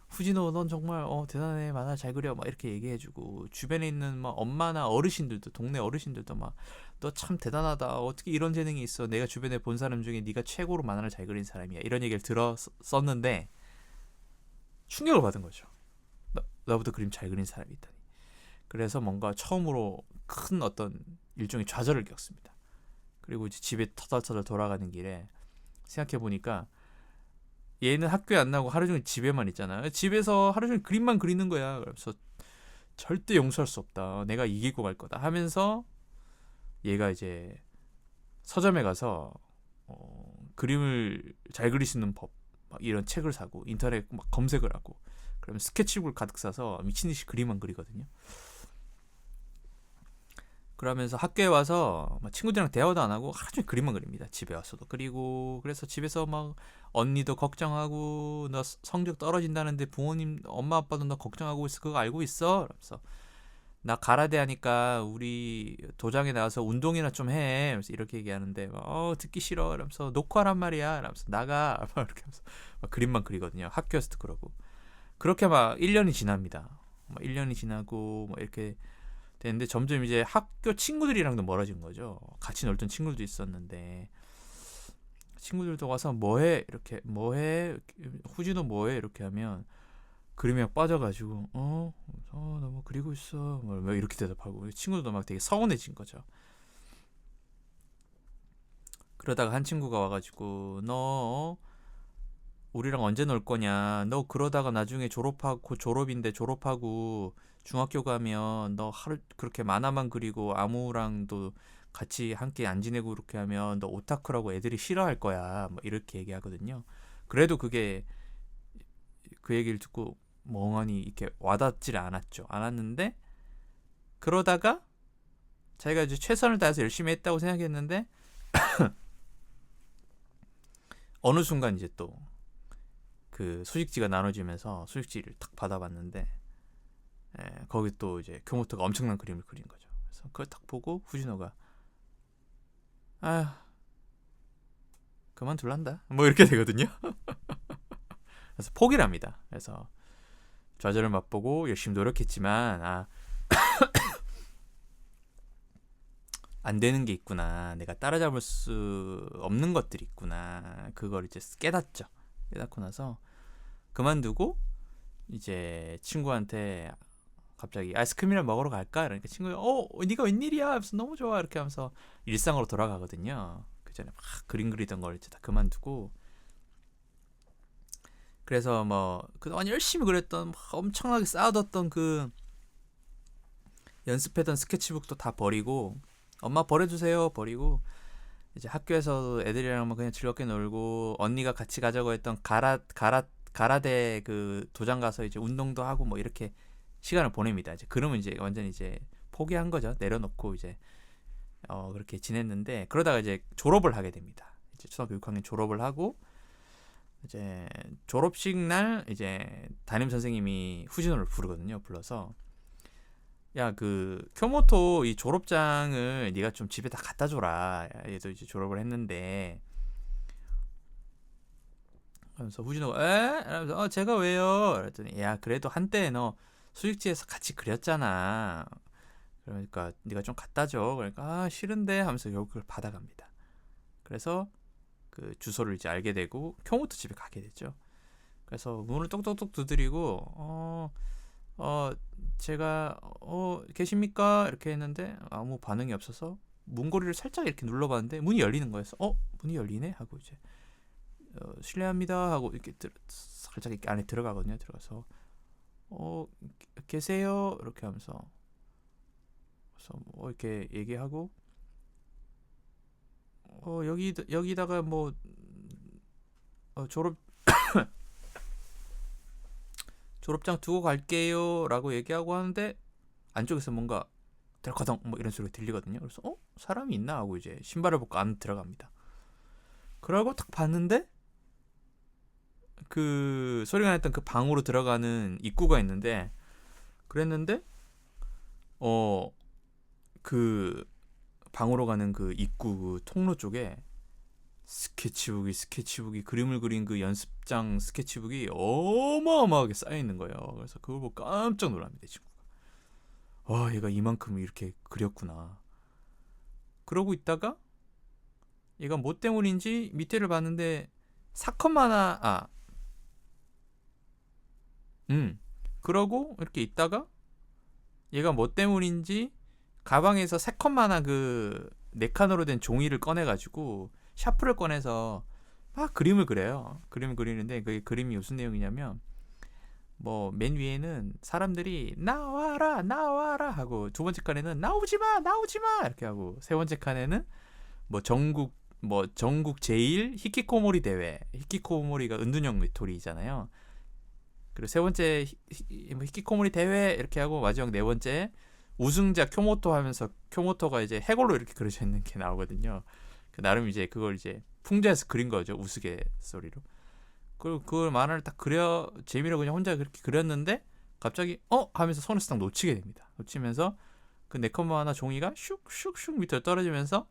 후지노 넌 정말 대단해 만화 잘 그려 막 이렇게 얘기해주고 주변에 있는 막 엄마나 어르신들도 동네 어르신들도 막 너 참 대단하다 어떻게 이런 재능이 있어 내가 주변에 본 사람 중에 네가 최고로 만화를 잘 그린 사람이야 이런 얘기를 들었었는데 충격을 받은 거죠. 나보다 그림 잘 그린 사람이 있다니. 그래서 뭔가 처음으로 큰 어떤 일종의 좌절을 겪습니다. 그리고 이제 집에 터덜터덜 돌아가는 길에 생각해보니까 얘는 학교에 안 나오고 하루 종일 집에만 있잖아. 집에서 하루 종일 그림만 그리는 거야. 그래서 절대 용서할 수 없다. 내가 이기고 갈 거다 하면서 얘가 이제 서점에 가서 그림을 잘 그릴 수 있는 법 막 이런 책을 사고 인터넷 막 검색을 하고 그러면 스케치북을 가득 싸서 미친 듯이 그림만 그리거든요. 그러면서 학교에 와서 친구들이랑 대화도 안 하고 하루 종일 그림만 그립니다. 집에 와서도 그리고 그래서 집에서 막 언니도 걱정하고 너 성적 떨어진다는데 부모님 엄마 아빠도 너 걱정하고 있어 그거 알고 있어? 그러면서 나 가라데 하니까 우리 도장에 나가서 운동이나 좀 해. 그래서 이렇게 얘기하는데 듣기 싫어. 이러면서 놓고 하란 말이야. 이러면서 나가. 이렇게 하면서 막 그림만 그리거든요. 학교에서도 그러고. 그렇게 막 1년이 지납니다. 막 1년이 지나고 막 이렇게 되는데 점점 이제 학교 친구들이랑도 멀어진 거죠. 같이 놀던 친구들도 있었는데 친구들도 와서 뭐해 이렇게 뭐해 후지도 뭐해 이렇게 하면 그림에 빠져가지고 나 뭐 그리고 있어 뭐 이렇게 대답하고 친구들도 막 되게 서운해진 거죠. 그러다가 한 친구가 와가지고 너 우리랑 언제 놀 거냐 너 그러다가 나중에 졸업인데 졸업하고 중학교 가면 너 하루 그렇게 만화만 그리고 아무랑도 같이 함께 안 지내고 그렇게 하면 너 오타쿠라고 애들이 싫어할 거야 뭐 이렇게 얘기하거든요. 그래도 그게 그 얘기를 듣고 멍하니 이렇게 와닿질 않았는데 그러다가 자기가 이제 최선을 다해서 열심히 했다고 생각했는데 어느 순간 이제 또 그 소식지가 나눠지면서 소식지를 딱 받아봤는데 거기 또 이제 교모토가 엄청난 그림을 그린 거죠. 그래서 그걸 딱 보고 후지노가 그만둘란다 뭐 이렇게 되거든요. 그래서 포기를 합니다. 그래서 좌절을 맛보고 열심히 노력했지만 안 되는 게 있구나. 내가 따라잡을 수 없는 것들이 있구나. 그걸 이제 깨닫죠. 깨닫고 나서 그만두고 이제 친구한테 갑자기 아이스크림이나 먹으러 갈까? 그러니까 친구가 네가 웬일이야? 하면서 너무 좋아 이렇게 하면서 일상으로 돌아가거든요. 그 전에 막 그림 그리던 걸 이제 다 그만두고 그래서 뭐 그동안 열심히 그렸던 막 엄청나게 쌓아뒀던 그 연습했던 스케치북도 다 버리고 엄마 버려주세요 버리고 이제 학교에서 애들이랑 그냥 즐겁게 놀고 언니가 같이 가자고 했던 가라데 그 도장 가서 이제 운동도 하고 뭐 이렇게 시간을 보냅니다. 이제 그러면 이제 완전 이제 포기한 거죠. 내려놓고 이제 그렇게 지냈는데 그러다가 이제 졸업을 하게 됩니다. 이제 초등학교 6학년 졸업을 하고 이제 졸업식 날 이제 담임 선생님이 후진호를 부르거든요. 불러서 야 그 쿄모토 이 졸업장을 네가 좀 집에 다 갖다 줘라. 얘도 이제 졸업을 했는데 그래서 후진호가 에? 이러면서 제가 왜요? 그랬더니 야 그래도 한때 너 수익지에서 같이 그렸잖아. 그러니까 네가 좀 갖다 줘. 그러니까 싫은데 하면서 결국 그걸 받아갑니다. 그래서 그 주소를 이제 알게 되고 쿄모토 집에 가게 됐죠. 그래서 문을 똑똑똑 두드리고 제가 계십니까? 이렇게 했는데 아무 반응이 없어서 문고리를 살짝 이렇게 눌러봤는데 문이 열리는 거였어. 문이 열리네 하고 이제 실례합니다 하고 이렇게 살짝 이렇게 안에 들어가거든요. 들어가서 계세요 이렇게 하면서 그래서 뭐 이렇게 얘기하고 여기다가 뭐 졸업장 두고 갈게요 라고 얘기하고 하는데 안쪽에서 뭔가 덜커덩 뭐 이런 소리가 들리거든요. 그래서 사람이 있나 하고 이제 신발을 벗고 안 들어갑니다. 그러고 딱 봤는데 그 소리가 났던 그 방으로 들어가는 입구가 있는데 그랬는데 그 방으로 가는 그 입구 그 통로 쪽에 스케치북이 그림을 그린 그 연습장 스케치북이 어마어마하게 쌓여 있는 거예요. 그래서 그걸 보고 깜짝 놀랍니다, 친구가. 와, 얘가 이만큼 이렇게 그렸구나. 그러고 있다가 얘가 뭐 때문인지 밑에를 봤는데 사컷 그러고 이렇게 있다가 얘가 뭐 때문인지 가방에서 3컷 만화 그 4칸으로 된 종이를 꺼내가지고 샤프를 꺼내서 막 그림을 그려요. 그림을 그리는데 그 그림이 무슨 내용이냐면 뭐 맨 위에는 사람들이 나와라 나와라 하고 두 번째 칸에는 나오지마 이렇게 하고 세 번째 칸에는 뭐 전국 제일 히키코모리 대회, 히키코모리가 은둔형 외톨이잖아요. 그리고 세 번째 히키코모리 대회 이렇게 하고 마지막 네 번째 우승자 쿄모토 하면서 쿄모토가 이제 해골로 이렇게 그려져 있는 게 나오거든요. 나름 이제 그걸 이제 풍자해서 그린 거죠. 우스갯소리로. 그리고 그걸 만화를 딱 재미로 그냥 혼자 그렇게 그렸는데 갑자기 하면서 손을 딱 놓치게 됩니다. 놓치면서 그 네컷 만화 종이가 슉슉슉 밑으로 떨어지면서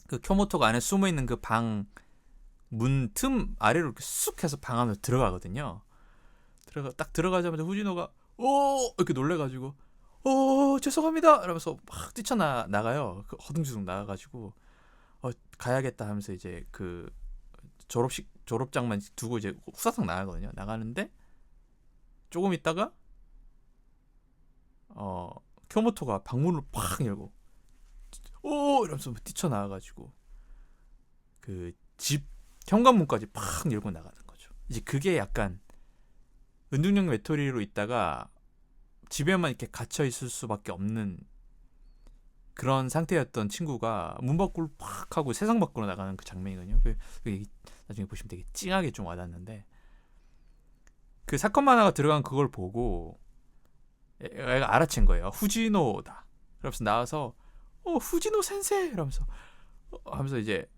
그 쿄모토가 안에 숨어 있는 그 방 문 틈 아래로 이렇게 쑥 해서 방 안으로 들어가거든요. 딱 들어가자마자 후지노가 이렇게 놀래가지고 죄송합니다 이러면서 막 뛰쳐나가요. 그 허둥지둥 나가가지고 가야겠다 하면서 이제 그 졸업장만 두고 이제 후사상 나가거든요. 나가는데 조금 있다가 쿄모토가 방문을 팍 열고 이러면서 뛰쳐나와가지고 그 집 현관문까지 팍 열고 나가는 거죠. 이제 그게 약간 은둔형 외톨이로 있다가 집에만 이렇게 갇혀 있을 수밖에 없는 그런 상태였던 친구가 문 밖으로 팍 하고 세상 밖으로 나가는 그 장면이거든요. 나중에 보시면 되게 찡하게 좀 와닿는데 그 사건 만화가 들어간 그걸 보고 애가 알아챈 거예요. 후지노다. 그러면서 나와서 후지노 센세 이러면서 하면서 이제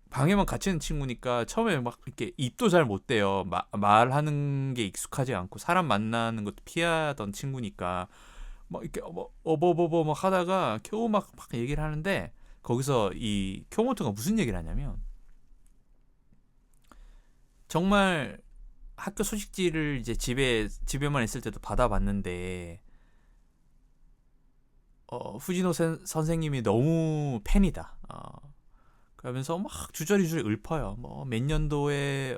방에만 갇히는 친구니까 처음에 막 이렇게 입도 잘 못 대요. 말하는 게 익숙하지 않고 사람 만나는 것도 피하던 친구니까 막 이렇게 어버버버 막 하다가 겨우 막 얘기를 하는데 거기서 이 쿄모토가 무슨 얘기를 하냐면 정말 학교 소식지를 이제 집에만 있을 때도 받아봤는데 후지노 선생님이 너무 팬이다. 그러면서 막 주저리주저리 읊어요. 뭐 몇 년도에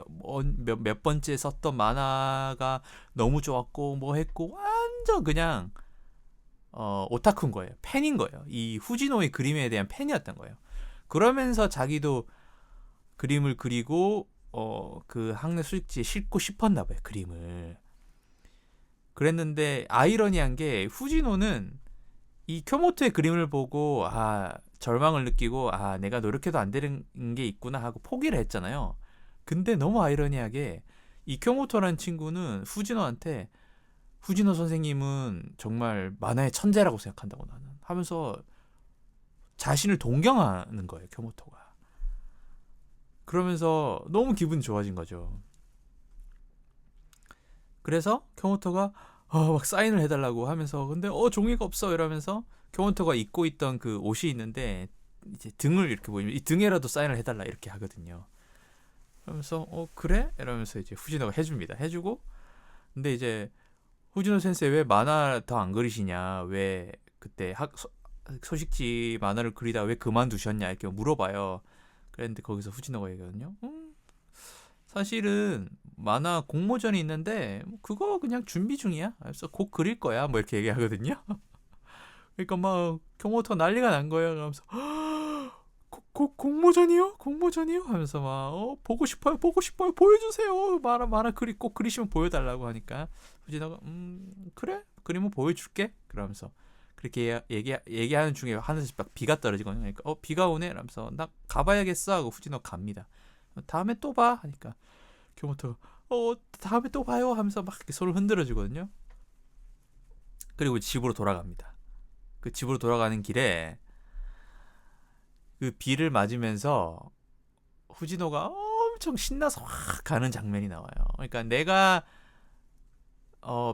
몇 번째 썼던 만화가 너무 좋았고 뭐 했고 완전 그냥 오타쿠인 거예요. 팬인 거예요. 이 후지노의 그림에 대한 팬이었던 거예요. 그러면서 자기도 그림을 그리고 그 학내 수익지에 싣고 싶었나 봐요. 그림을. 그랬는데 아이러니한 게 후지노는 이 쿄모토의 그림을 보고 절망을 느끼고 내가 노력해도 안 되는 게 있구나 하고 포기를 했잖아요. 근데 너무 아이러니하게 이 쿄모토라는 친구는 후지노한테 후지노 선생님은 정말 만화의 천재라고 생각한다고 나는 하면서 자신을 동경하는 거예요. 쿄모토가. 그러면서 너무 기분이 좋아진 거죠. 그래서 쿄모토가 막 사인을 해달라고 하면서 근데 종이가 없어 이러면서 쿄모토가 입고 있던 그 옷이 있는데 이제 등을 이렇게 보이면 이 등에라도 사인을 해달라 이렇게 하거든요. 그러면서 그래? 이러면서 이제 후지노가 해줍니다. 해주고 근데 이제 후지노 센세이 왜 만화 더 안 그리시냐? 왜 그때 소식지 만화를 그리다가 왜 그만두셨냐? 이렇게 물어봐요. 그랬는데 거기서 후지노가 얘기하거든요. 사실은 만화 공모전이 있는데 그거 그냥 준비 중이야. 그래서 곧 그릴 거야. 뭐 이렇게 얘기하거든요. 그러니까 막 경호터 난리가 난 거예요. 그러면서 공모전이요? 공모전이요? 하면서 막 보고 싶어요. 보고 싶어요. 보여주세요. 만화 꼭 그리시면 보여달라고 하니까 후지노가 그래? 그리면 보여줄게. 그러면서 그렇게 얘기하는 중에 하늘에서 막 비가 떨어지거든요. 그러니까 비가 오네. 이러면서 나 가봐야겠어 하고 후지노 갑니다. 다음에 또 봐 하니까 교모토가 다음에 또 봐요 하면서 막 이렇게 손을 흔들어 주거든요. 그리고 집으로 돌아갑니다. 그 집으로 돌아가는 길에 그 비를 맞으면서 후지노가 엄청 신나서 확 가는 장면이 나와요. 그러니까 내가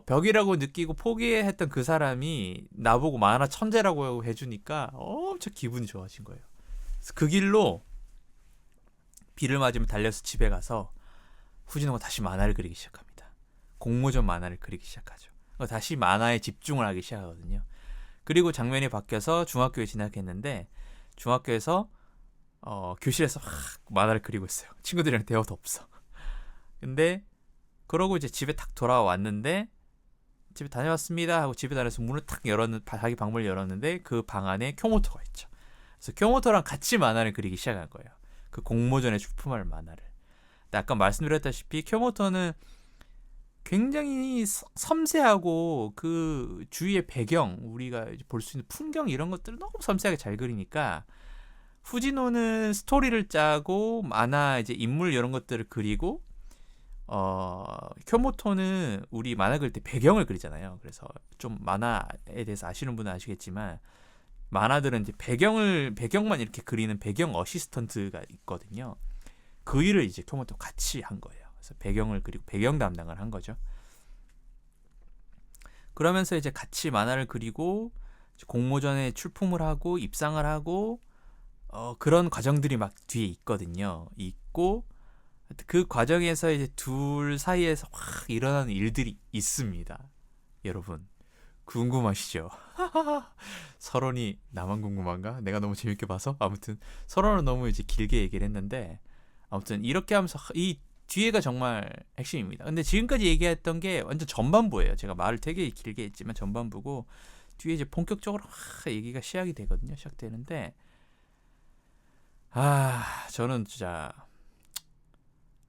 벽이라고 느끼고 포기했던 그 사람이 나보고 만화 천재라고 해주니까 엄청 기분이 좋아진 거예요. 그래서 그 길로 비를 맞으면 달려서 집에 가서 후지노가 다시 만화를 그리기 시작합니다. 공모전 만화를 그리기 시작하죠. 다시 만화에 집중을 하기 시작하거든요. 그리고 장면이 바뀌어서 중학교에 진학했는데 중학교에서 교실에서 만화를 그리고 있어요. 친구들이랑 대화도 없어. 근데 그러고 이제 집에 탁 돌아왔는데 집에 다녀왔습니다 하고 집에 다녀서 문을 탁 자기 방문을 열었는데 그 방 안에 쿄모토가 있죠. 그래서 쿄모토랑 같이 만화를 그리기 시작한 거예요. 그 공모전에 출품할 만화를. 아까 말씀드렸다시피 쿄모토는 굉장히 섬세하고 그 주위의 배경, 우리가 볼 수 있는 풍경 이런 것들을 너무 섬세하게 잘 그리니까 후지노는 스토리를 짜고 만화 이제 인물 이런 것들을 그리고 쿄모토는 우리 만화 그릴 때 배경을 그리잖아요. 그래서 좀 만화에 대해서 아시는 분은 아시겠지만 만화들은 이제 배경만 이렇게 그리는 배경 어시스턴트가 있거든요. 그 일을 이제 쿄모토 같이 한 거예요. 그래서 배경을 그리고 배경 담당을 한 거죠. 그러면서 이제 같이 만화를 그리고 공모전에 출품을 하고 입상을 하고 그런 과정들이 막 뒤에 있거든요. 있고 그 과정에서 이제 둘 사이에서 확 일어나는 일들이 있습니다. 여러분 궁금하시죠? 설원이 나만 궁금한가? 내가 너무 재밌게 봐서 아무튼 설원은 너무 이제 길게 얘기를 했는데 아무튼 이렇게 하면서 이 뒤에가 정말 핵심입니다. 근데 지금까지 얘기했던 게 완전 전반부예요. 제가 말을 되게 길게 했지만 전반부고 뒤에 이제 본격적으로 얘기가 시작이 되거든요. 시작되는데 저는 진짜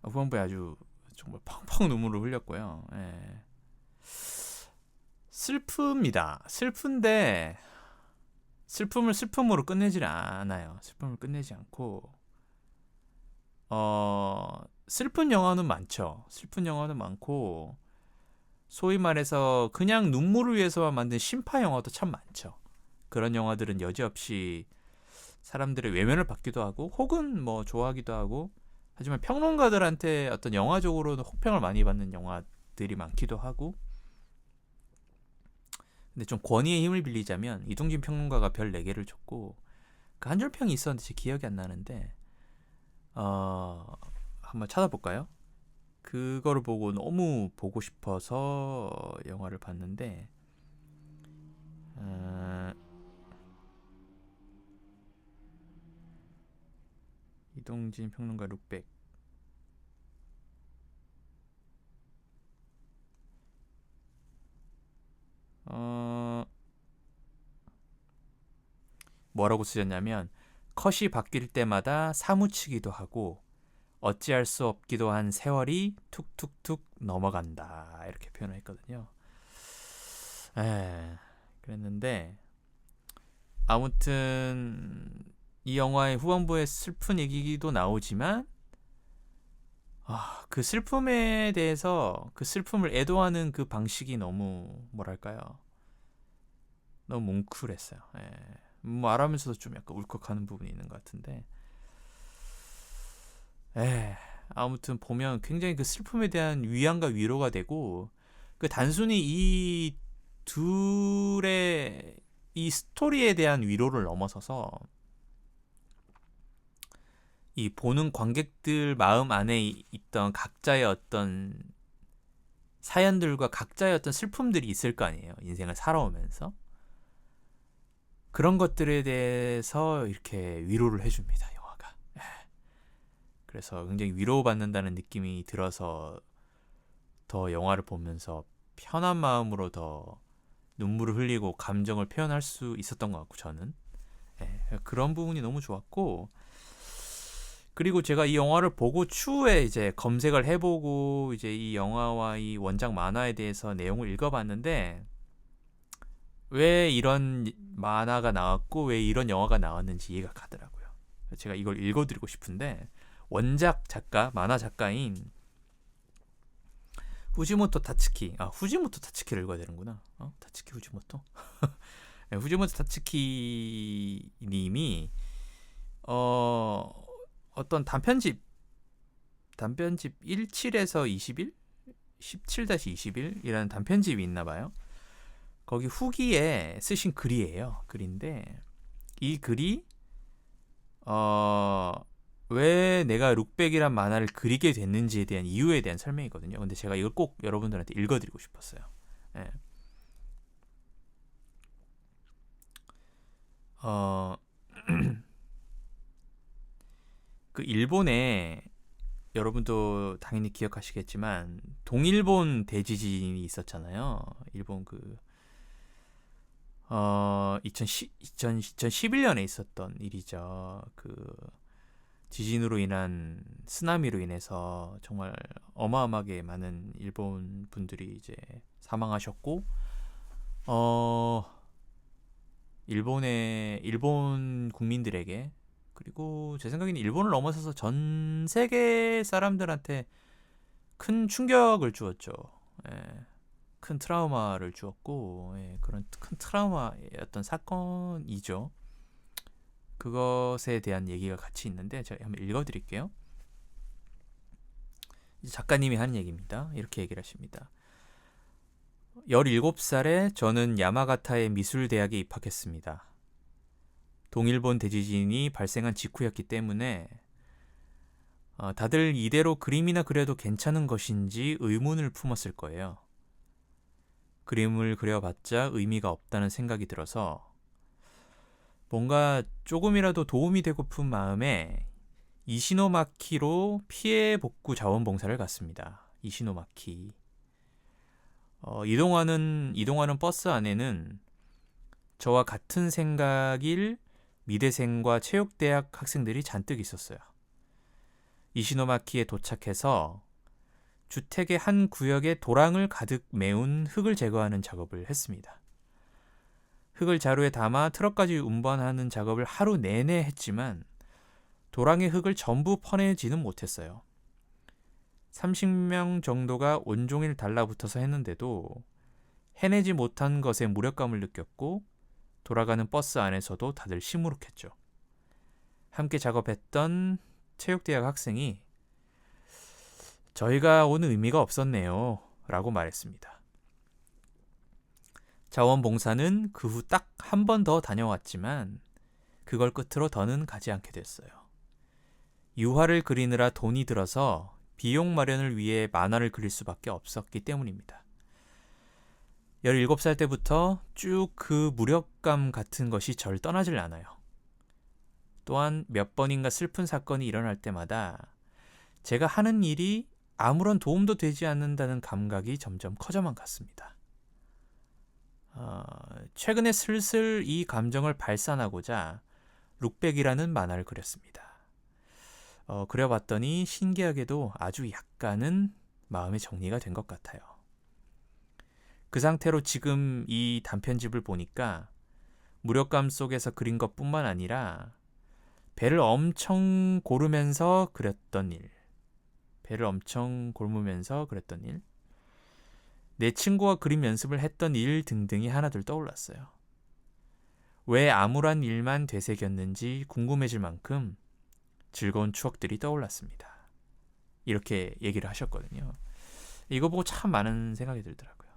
후반부에 아주 정말 펑펑 눈물을 흘렸고요. 예. 슬픕니다. 슬픈데 슬픔을 슬픔으로 끝내질 않아요. 슬픔을 끝내지 않고 슬픈 영화는 많죠. 슬픈 영화는 많고 소위 말해서 그냥 눈물을 위해서만 만든 심파 영화도 참 많죠. 그런 영화들은 여지없이 사람들의 외면을 받기도 하고 혹은 뭐 좋아하기도 하고 하지만 평론가들한테 어떤 영화적으로는 혹평을 많이 받는 영화들이 많기도 하고 근데 좀 권위의 힘을 빌리자면 이동진 평론가가 별 4개를 줬고 그 한 줄 평이 있었는데 제 기억이 안 나는데 한번 찾아볼까요? 그거를 보고 너무 보고 싶어서 영화를 봤는데 이동진 평론가 룩백. 뭐라고 쓰셨냐면 컷이 바뀔 때마다 사무치기도 하고 어찌할 수 없기도 한 세월이 툭툭툭 넘어간다 이렇게 표현을 했거든요. 그랬는데 아무튼 이 영화의 후반부에 슬픈 얘기도 나오지만 그 슬픔에 대해서 그 슬픔을 애도하는 그 방식이 너무 뭐랄까요? 너무 뭉클했어요. 말하면서도 좀 약간 울컥하는 부분이 있는 것 같은데 아무튼 보면 굉장히 그 슬픔에 대한 위안과 위로가 되고 그 단순히 이 둘의 이 스토리에 대한 위로를 넘어서서 이 보는 관객들 마음 안에 있던 각자의 어떤 사연들과 각자의 어떤 슬픔들이 있을 거 아니에요. 인생을 살아오면서. 그런 것들에 대해서 이렇게 위로를 해줍니다. 영화가. 그래서 굉장히 위로받는다는 느낌이 들어서 더 영화를 보면서 편한 마음으로 더 눈물을 흘리고 감정을 표현할 수 있었던 것 같고 저는 그런 부분이 너무 좋았고 그리고 제가 이 영화를 보고 추후에 이제 검색을 해보고 이제 이 영화와 이 원작 만화에 대해서 내용을 읽어봤는데 왜 이런 만화가 나왔고 왜 이런 영화가 나왔는지 이해가 가더라고요. 제가 이걸 읽어드리고 싶은데 원작 작가, 만화 작가인 후지모토 타츠키, 후지모토 타츠키를 읽어야 되는구나. 타츠키 후지모토. 네, 후지모토 타츠키 님이 어떤 단편집 17에서 21? 17-21이라는 단편집이 있나 봐요. 거기 후기에 쓰신 글이에요. 글인데 이 글이 왜 내가 룩백이란 만화를 그리게 됐는지에 대한 이유에 대한 설명이거든요. 근데 제가 이걸 꼭 여러분들한테 읽어드리고 싶었어요. 그 일본에 여러분도 당연히 기억하시겠지만 동일본 대지진이 있었잖아요. 일본 2011년에 있었던 일이죠. 그 지진으로 인한 쓰나미로 인해서 정말 어마어마하게 많은 일본 분들이 이제 사망하셨고 일본 국민들에게 그리고 제 생각에는 일본을 넘어서서 전 세계 사람들한테 큰 충격을 주었죠. 큰 트라우마를 주었고 그런 큰 트라우마였던 사건이죠. 그것에 대한 얘기가 같이 있는데 제가 한번 읽어드릴게요. 작가님이 하는 얘기입니다. 이렇게 얘기를 하십니다. 17살에 저는 야마가타의 미술대학에 입학했습니다. 동일본 대지진이 발생한 직후였기 때문에 다들 이대로 그림이나 그려도 괜찮은 것인지 의문을 품었을 거예요. 그림을 그려봤자 의미가 없다는 생각이 들어서 뭔가 조금이라도 도움이 되고픈 마음에 이시노마키로 피해 복구 자원봉사를 갔습니다. 이시노마키. 이동하는 버스 안에는 저와 같은 생각일 미대생과 체육대학 학생들이 잔뜩 있었어요. 이시노마키에 도착해서 주택의 한 구역에 도랑을 가득 메운 흙을 제거하는 작업을 했습니다. 흙을 자루에 담아 트럭까지 운반하는 작업을 하루 내내 했지만 도랑의 흙을 전부 퍼내지는 못했어요. 30명 정도가 온종일 달라붙어서 했는데도 해내지 못한 것에 무력감을 느꼈고 돌아가는 버스 안에서도 다들 시무룩했죠. 함께 작업했던 체육대학 학생이 저희가 온 의미가 없었네요 라고 말했습니다. 자원봉사는 그 후 딱 한 번 더 다녀왔지만 그걸 끝으로 더는 가지 않게 됐어요. 유화를 그리느라 돈이 들어서 비용 마련을 위해 만화를 그릴 수밖에 없었기 때문입니다. 17살 때부터 쭉 그 무력감 같은 것이 절 떠나질 않아요. 또한 몇 번인가 슬픈 사건이 일어날 때마다 제가 하는 일이 아무런 도움도 되지 않는다는 감각이 점점 커져만 갔습니다. 최근에 슬슬 이 감정을 발산하고자 룩백이라는 만화를 그렸습니다. 그려봤더니 신기하게도 아주 약간은 마음의 정리가 된 것 같아요. 그 상태로 지금 이 단편집을 보니까 무력감 속에서 그린 것뿐만 아니라 배를 엄청 고르면서 그렸던 일, 내 친구와 그림 연습을 했던 일 등등이 하나둘 떠올랐어요. 왜 암울한 일만 되새겼는지 궁금해질 만큼 즐거운 추억들이 떠올랐습니다. 이렇게 얘기를 하셨거든요. 이거 보고 참 많은 생각이 들더라고요.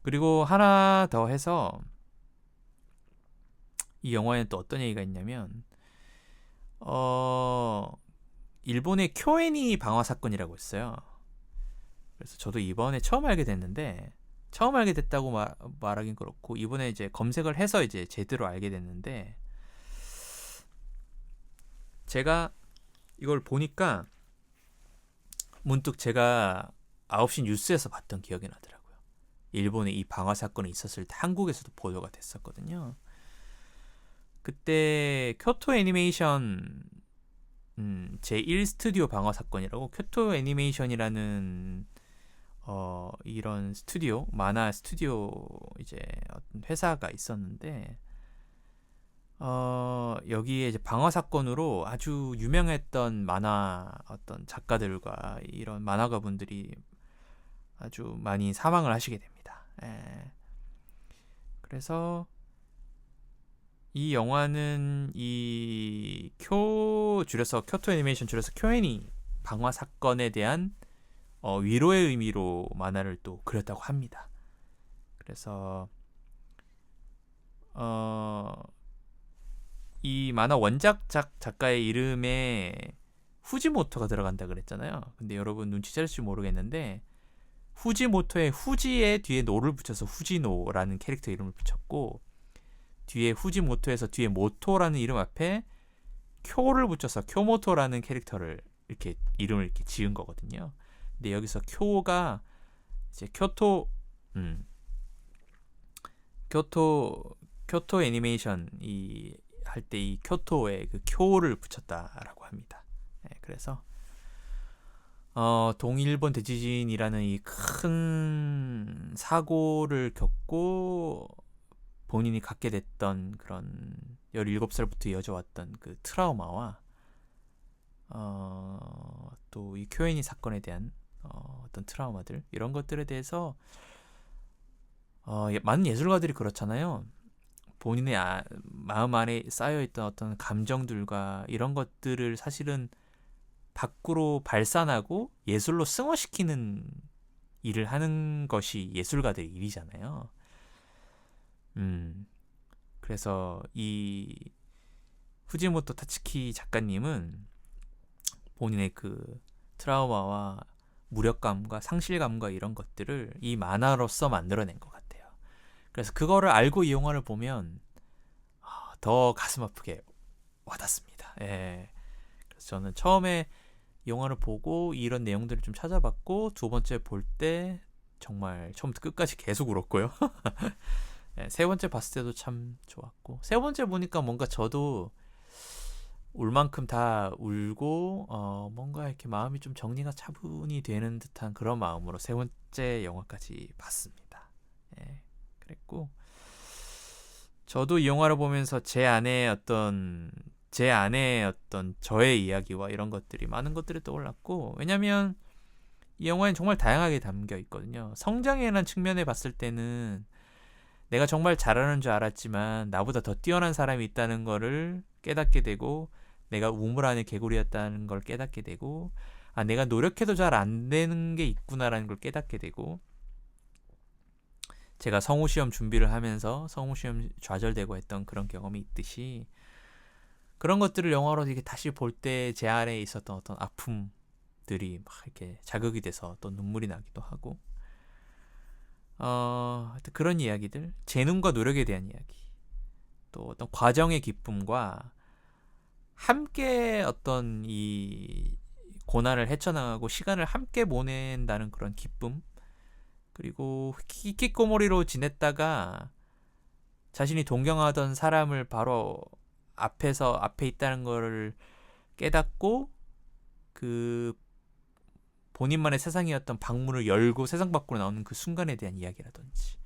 그리고 하나 더 해서 이 영화에는 또 어떤 얘기가 있냐면 일본의 쿄엔이 방화 사건이라고 있어요. 그래서 저도 이번에 처음 알게 됐는데, 처음 알게 됐다고 말하긴 그렇고 이번에 이제 검색을 해서 이제 제대로 알게 됐는데, 제가 이걸 보니까 문득 제가 9시 뉴스에서 봤던 기억이 나더라고요. 일본에 이 방화 사건이 있었을 때 한국에서도 보도가 됐었거든요. 그때 교토 애니메이션 제1 스튜디오 방화 사건이라고, 교토 애니메이션이라는 이런 스튜디오, 만화 스튜디오 이제 어떤 회사가 있었는데, 여기에 이제 방화 사건으로 아주 유명했던 만화 어떤 작가들과 이런 만화가 분들이 아주 많이 사망을 하시게 됩니다. 그래서 이 영화는 이 줄여서 교토 애니메이션 줄여서 쿄애니 방화 사건에 대한 위로의 의미로 만화를 또 그렸다고 합니다. 그래서 이 만화 원작 작가의 이름에 후지모토가 들어간다 그랬잖아요. 근데 여러분 눈치채실지 모르겠는데, 후지모토의 후지에 뒤에 노를 붙여서 후지노라는 캐릭터 이름을 붙였고, 뒤에 후지모토에서 뒤에 모토라는 이름 앞에 쿄를 붙여서 쿄모토라는 캐릭터를 이렇게 이름을 이렇게 지은 거거든요. 근데 여기서 쿄가 이제 교토 애니메이션 할 때 이 교토에 그 쿄를 붙였다라고 합니다. 그래서 동일본 대지진이라는 이 큰 사고를 겪고 본인이 갖게 됐던 그런 17살부터 이어져왔던 그 트라우마와 또 이 쿄애니 사건에 대한 어떤 트라우마들, 이런 것들에 대해서 많은 예술가들이 그렇잖아요. 본인의 마음 안에 쌓여있던 어떤 감정들과 이런 것들을 사실은 밖으로 발산하고 예술로 승화시키는 일을 하는 것이 예술가들의 일이잖아요. 그래서 이 후지모토 타츠키 작가님은 본인의 그 트라우마와 무력감과 상실감과 이런 것들을 이 만화로서 만들어낸 것 같아요. 그래서 그거를 알고 이 영화를 보면 더 가슴 아프게 와닿습니다. 그래서 저는 처음에 영화를 보고 이런 내용들을 좀 찾아봤고, 두 번째 볼 때 정말 처음부터 끝까지 계속 울었고요. 세 번째 봤을 때도 참 좋았고, 세 번째 보니까 뭔가 저도 울 만큼 다 울고 뭔가 이렇게 마음이 좀 정리가 차분히 되는 듯한 그런 마음으로 세 번째 영화까지 봤습니다. 그랬고, 저도 이 영화를 보면서 제 안에 어떤 저의 이야기와 이런 것들이, 많은 것들이 떠올랐고, 왜냐면 이 영화엔 정말 다양하게 담겨 있거든요. 성장에 대한 측면에 봤을 때는 내가 정말 잘하는 줄 알았지만 나보다 더 뛰어난 사람이 있다는 거를 깨닫게 되고, 내가 우물 안의 개구리였다는 걸 깨닫게 되고, 내가 노력해도 잘 안 되는 게 있구나라는 걸 깨닫게 되고, 제가 성우시험 준비를 하면서 성우시험 좌절되고 했던 그런 경험이 있듯이, 그런 것들을 영화로 이렇게 다시 볼 때 제 안에 있었던 어떤 아픔들이 막 이렇게 자극이 돼서 또 눈물이 나기도 하고, 그런 이야기들, 재능과 노력에 대한 이야기, 또 어떤 과정의 기쁨과 함께 어떤 이 고난을 헤쳐나가고 시간을 함께 보낸다는 그런 기쁨, 그리고 히키코모리로 지냈다가 자신이 동경하던 사람을 바로 앞에 있다는 걸 깨닫고 그 본인만의 세상이었던 방문을 열고 세상 밖으로 나오는 그 순간에 대한 이야기라든지,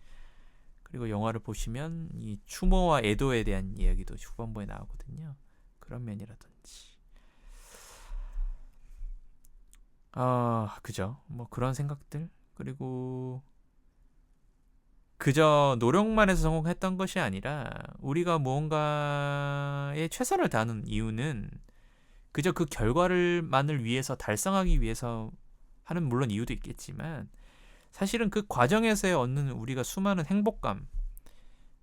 그리고 영화를 보시면 이 추모와 에도에 대한 이야기도 후반부에 나오거든요. 그런 면이라든지, 그죠. 뭐 그런 생각들. 그리고 그저 노력만 해서 성공했던 것이 아니라 우리가 무언가에 최선을 다하는 이유는 그저 그 결과를만을 위해서 달성하기 위해서 하는, 물론 이유도 있겠지만, 사실은 그 과정에서 얻는 우리가 수많은 행복감,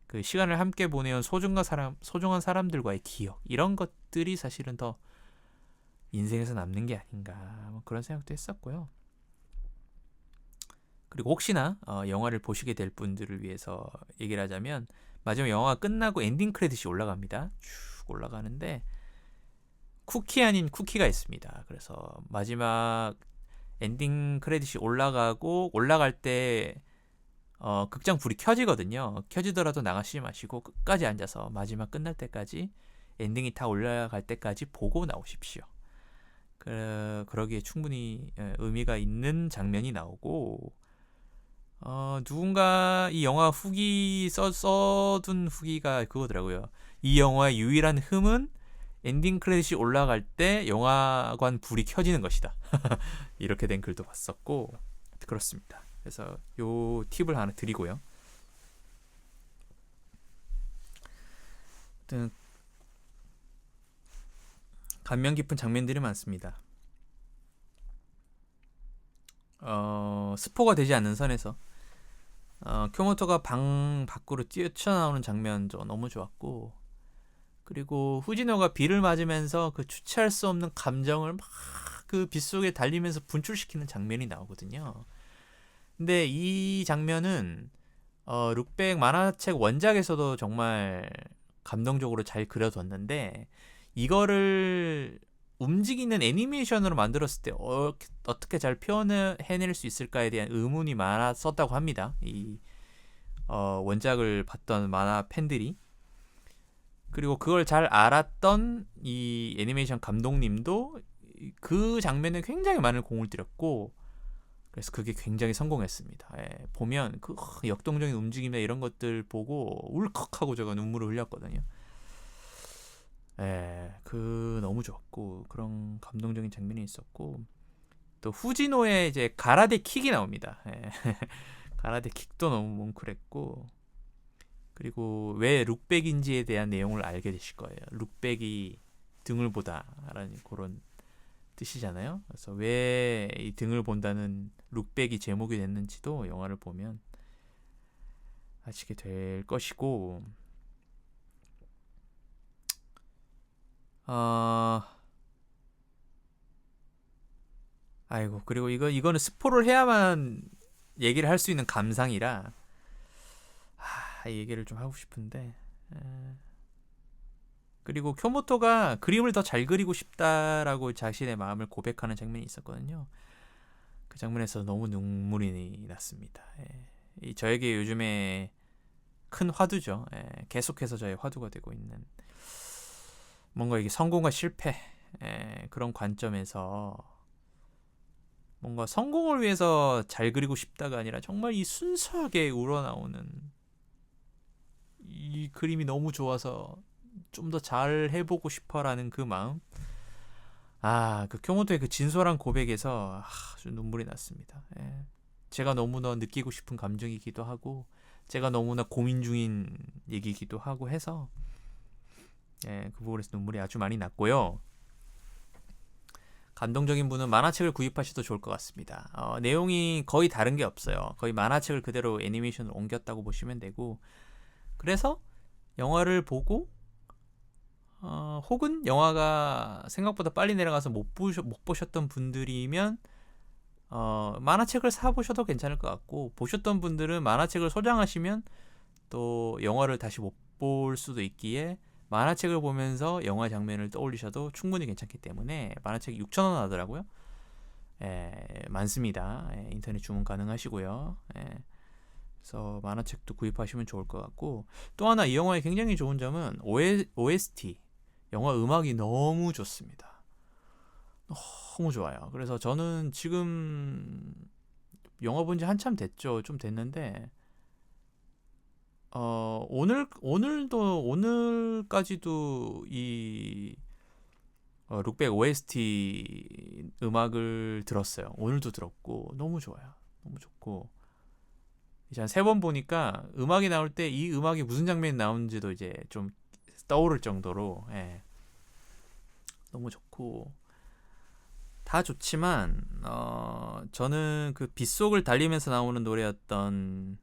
그 시간을 함께 보내온 소중한 사람들과의 기억, 이런 것들이 사실은 더 인생에서 남는 게 아닌가, 뭐 그런 생각도 했었고요. 그리고 혹시나 영화를 보시게 될 분들을 위해서 얘기를 하자면, 마지막 영화가 끝나고 엔딩 크레딧이 올라갑니다. 쭉 올라가는데 쿠키 아닌 쿠키가 있습니다. 그래서 마지막 엔딩 크레딧이 올라갈 때 극장 불이 켜지거든요. 켜지더라도 나가시지 마시고 끝까지 앉아서 마지막 끝날 때까지, 엔딩이 다 올라갈 때까지 보고 나오십시오. 그러기에 충분히 의미가 있는 장면이 나오고, 누군가 이 영화 후기 써둔 후기가 그거더라고요. 이 영화의 유일한 흠은 엔딩 크레딧이 올라갈 때 영화관 불이 켜지는 것이다. 이렇게 된 글도 봤었고, 그렇습니다. 그래서 요 팁을 하나 드리고요. 아무튼 감명 깊은 장면들이 많습니다. 스포가 되지 않는 선에서 쿄모토가 방 밖으로 뛰쳐나오는 장면도 너무 좋았고, 그리고 후지노가 비를 맞으면서 그 주체할 수 없는 감정을 막 그 빗속에 달리면서 분출시키는 장면이 나오거든요. 근데 이 장면은 룩백 만화책 원작에서도 정말 감동적으로 잘 그려뒀는데, 이거를 움직이는 애니메이션으로 만들었을 때 어떻게 잘 표현해낼 수 있을까에 대한 의문이 많았었다고 합니다. 이 원작을 봤던 만화 팬들이. 그리고 그걸 잘 알았던 이 애니메이션 감독님도 그 장면에 굉장히 많은 공을 들였고, 그래서 그게 굉장히 성공했습니다. 보면 그 역동적인 움직임이나 이런 것들 보고 울컥하고 제가 눈물을 흘렸거든요. 그 너무 좋았고, 그런 감동적인 장면이 있었고, 또 후지노의 이제 가라데 킥이 나옵니다. 가라데 킥도 너무 뭉클했고, 그리고 왜 룩백인지에 대한 내용을 알게 되실 거예요. 룩백이 등을 보다라는 그런 뜻이잖아요. 그래서 왜 이 등을 본다는 룩백이 제목이 됐는지도 영화를 보면 아시게 될 것이고, 아이고, 그리고 이거는 스포를 해야만 얘기를 할 수 있는 감상이라 얘기를 좀 하고 싶은데, 그리고 쿄모토가 그림을 더 잘 그리고 싶다라고 자신의 마음을 고백하는 장면이 있었거든요. 그 장면에서 너무 눈물이 났습니다. 저에게 요즘에 큰 화두죠. 계속해서 저의 화두가 되고 있는, 뭔가 이게 성공과 실패, 그런 관점에서 뭔가 성공을 위해서 잘 그리고 싶다가 아니라 정말 이 순수하게 우러나오는 이 그림이 너무 좋아서 좀 더 잘 해보고 싶어라는 그 마음. 그 쿄모토의 그 진솔한 고백에서 아주 눈물이 났습니다. 제가 너무나 느끼고 싶은 감정이기도 하고, 제가 너무나 고민 중인 얘기이기도 하고 해서 그 부분에서 눈물이 아주 많이 났고요. 감동적인 분은 만화책을 구입하셔도 좋을 것 같습니다. 내용이 거의 다른 게 없어요. 거의 만화책을 그대로 애니메이션으로 옮겼다고 보시면 되고, 그래서 영화를 보고 혹은 영화가 생각보다 빨리 내려가서 못 보셨던 분들이면 만화책을 사보셔도 괜찮을 것 같고, 보셨던 분들은 만화책을 소장하시면 또 영화를 다시 못 볼 수도 있기에 만화책을 보면서 영화 장면을 떠올리셔도 충분히 괜찮기 때문에 만화책이 6,000원 하더라고요. 많습니다. 인터넷 주문 가능하시고요. 그래서 만화책도 구입하시면 좋을 것 같고, 또 하나 이 영화의 굉장히 좋은 점은 OST, 영화 음악이 너무 좋습니다. 너무 좋아요. 그래서 저는 지금 영화 본 지 한참 됐죠. 좀 됐는데 오늘까지도 이 룩백 OST 음악을 들었어요. 오늘도 들었고 너무 좋아요. 너무 좋고 이제 한 3번 보니까 음악이 나올 때 이 음악이 무슨 장면이 나오는지도 이제 좀 떠오를 정도로 너무 좋고 다 좋지만 저는 그 빗속을 달리면서 나오는 노래였던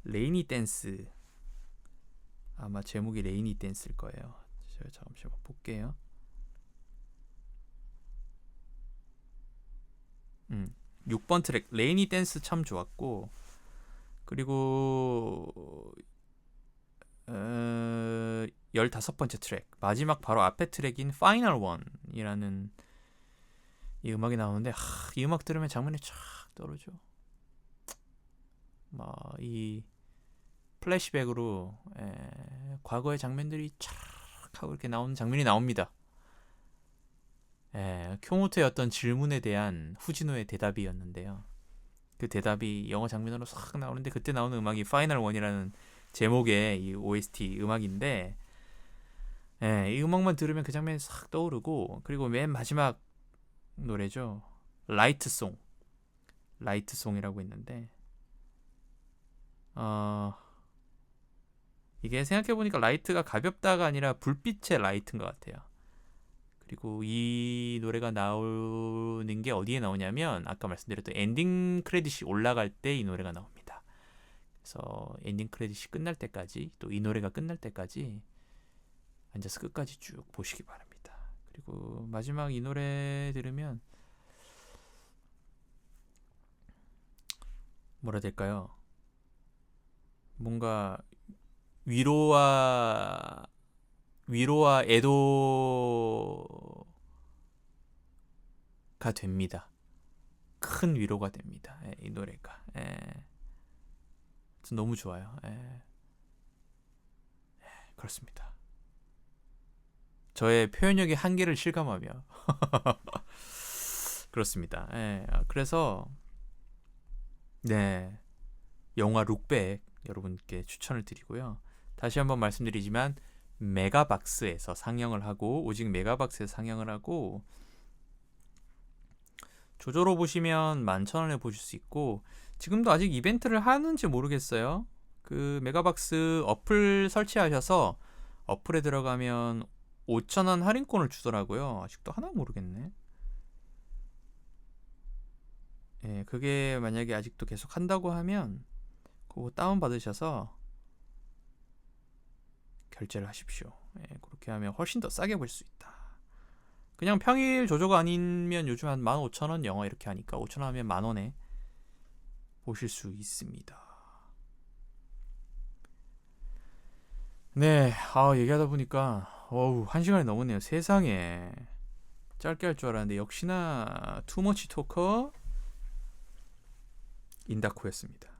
레이니 댄스, 아마 제목이 레이니 댄스일 거예요. 제가 잠시만 볼게요. 6번 트랙 레이니 댄스 참 좋았고, 그리고 15번째 트랙 마지막 바로 앞에 트랙인 파이널 원이라는 이 음악이 나오는데 이 음악 들으면 장면이 쫙 떠오르죠. 이 플래시백으로 과거의 장면들이 쫙 하고 이렇게 나오는 장면이 나옵니다. 쿄모토의 어떤 질문에 대한 후지노의 대답이었는데요. 그 대답이 영화 장면으로 싹 나오는데 그때 나오는 음악이 파이널 원이라는 제목의 이 OST 음악인데 이 음악만 들으면 그 장면이 싹 떠오르고, 그리고 맨 마지막 노래죠. 라이트송이라고 있는데 이게 생각해보니까 라이트가 가볍다가 아니라 불빛의 라이트인 것 같아요. 그리고 이 노래가 나오는 게 어디에 나오냐면 아까 말씀드렸던 엔딩 크레딧이 올라갈 때 이 노래가 나옵니다. 그래서 엔딩 크레딧이 끝날 때까지, 또 이 노래가 끝날 때까지 앉아서 끝까지 쭉 보시기 바랍니다. 그리고 마지막 이 노래 들으면 뭐라 해야 될까요? 뭔가 위로와 애도가 됩니다. 큰 위로가 됩니다. 이 노래가. 너무 좋아요. 그렇습니다. 저의 표현력의 한계를 실감하며 그렇습니다. 그래서 영화 룩백 여러분께 추천을 드리고요. 다시 한번 말씀드리지만 메가박스에서 상영을 하고, 오직 메가박스에서 상영을 하고, 조조로 보시면 11,000원에 보실 수 있고, 지금도 아직 이벤트를 하는지 모르겠어요. 그 메가박스 어플 설치하셔서 어플에 들어가면 5,000원 할인권을 주더라고요. 아직도 하나 모르겠네. 그게 만약에 아직도 계속 한다고 하면 그거 다운 받으셔서 결제를 하십시오. 그렇게 하면 훨씬 더 싸게 볼 수 있다. 그냥 평일 조조가 아니면 요즘 한 15,000원 영화 이렇게 하니까 5,000원 하면 10,000원에 보실 수 있습니다. 얘기하다 보니까 1시간이 넘었네요. 세상에. 짧게 할 줄 알았는데 역시나 투머치 토커 인다코였습니다.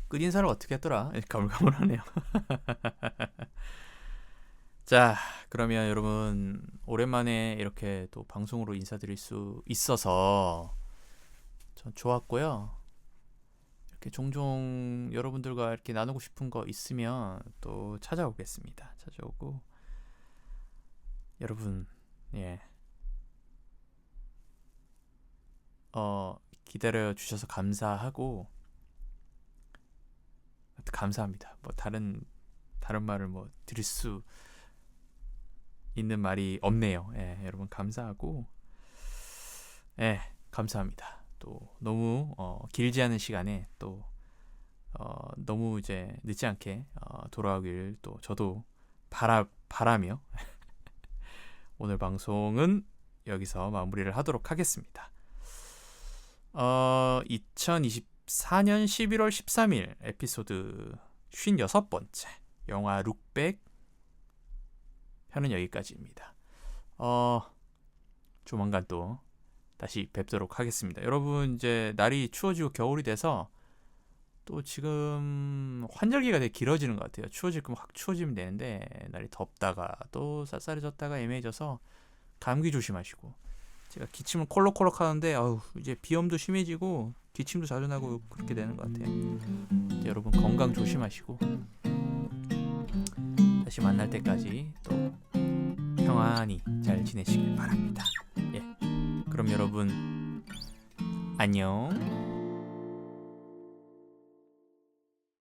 끝인사를 어떻게 했더라? 가물가물하네요. 자, 그러면 여러분 오랜만에 이렇게 또 방송으로 인사드릴 수 있어서 전 좋았고요. 이렇게 종종 여러분들과 이렇게 나누고 싶은 거 있으면 또 찾아오겠습니다. 찾아오고 여러분 기다려 주셔서 감사하고 감사합니다. 뭐 다른 말을 뭐 드릴 수 있는 말이 없네요. 여러분 감사하고 감사합니다. 또 너무 길지 않은 시간에 또 너무 이제 늦지 않게 돌아오길 또 저도 바라며 오늘 방송은 여기서 마무리를 하도록 하겠습니다. 2014년 11월 13일 에피소드 56번째 영화 룩백 편은 여기까지입니다. 조만간 또 다시 뵙도록 하겠습니다. 여러분 이제 날이 추워지고 겨울이 돼서 또 지금 환절기가 되게 길어지는 것 같아요. 추워질 거면 확 추워지면 되는데 날이 덥다가 또 쌀쌀해졌다가 애매해져서 감기 조심하시고, 제가 기침을 콜록콜록 하는데 이제 비염도 심해지고 기침도 자주 나고 그렇게 되는 것 같아요. 여러분 건강 조심하시고 다시 만날 때까지 또 평안히 잘 지내시길 바랍니다. 예, 그럼 여러분 안녕.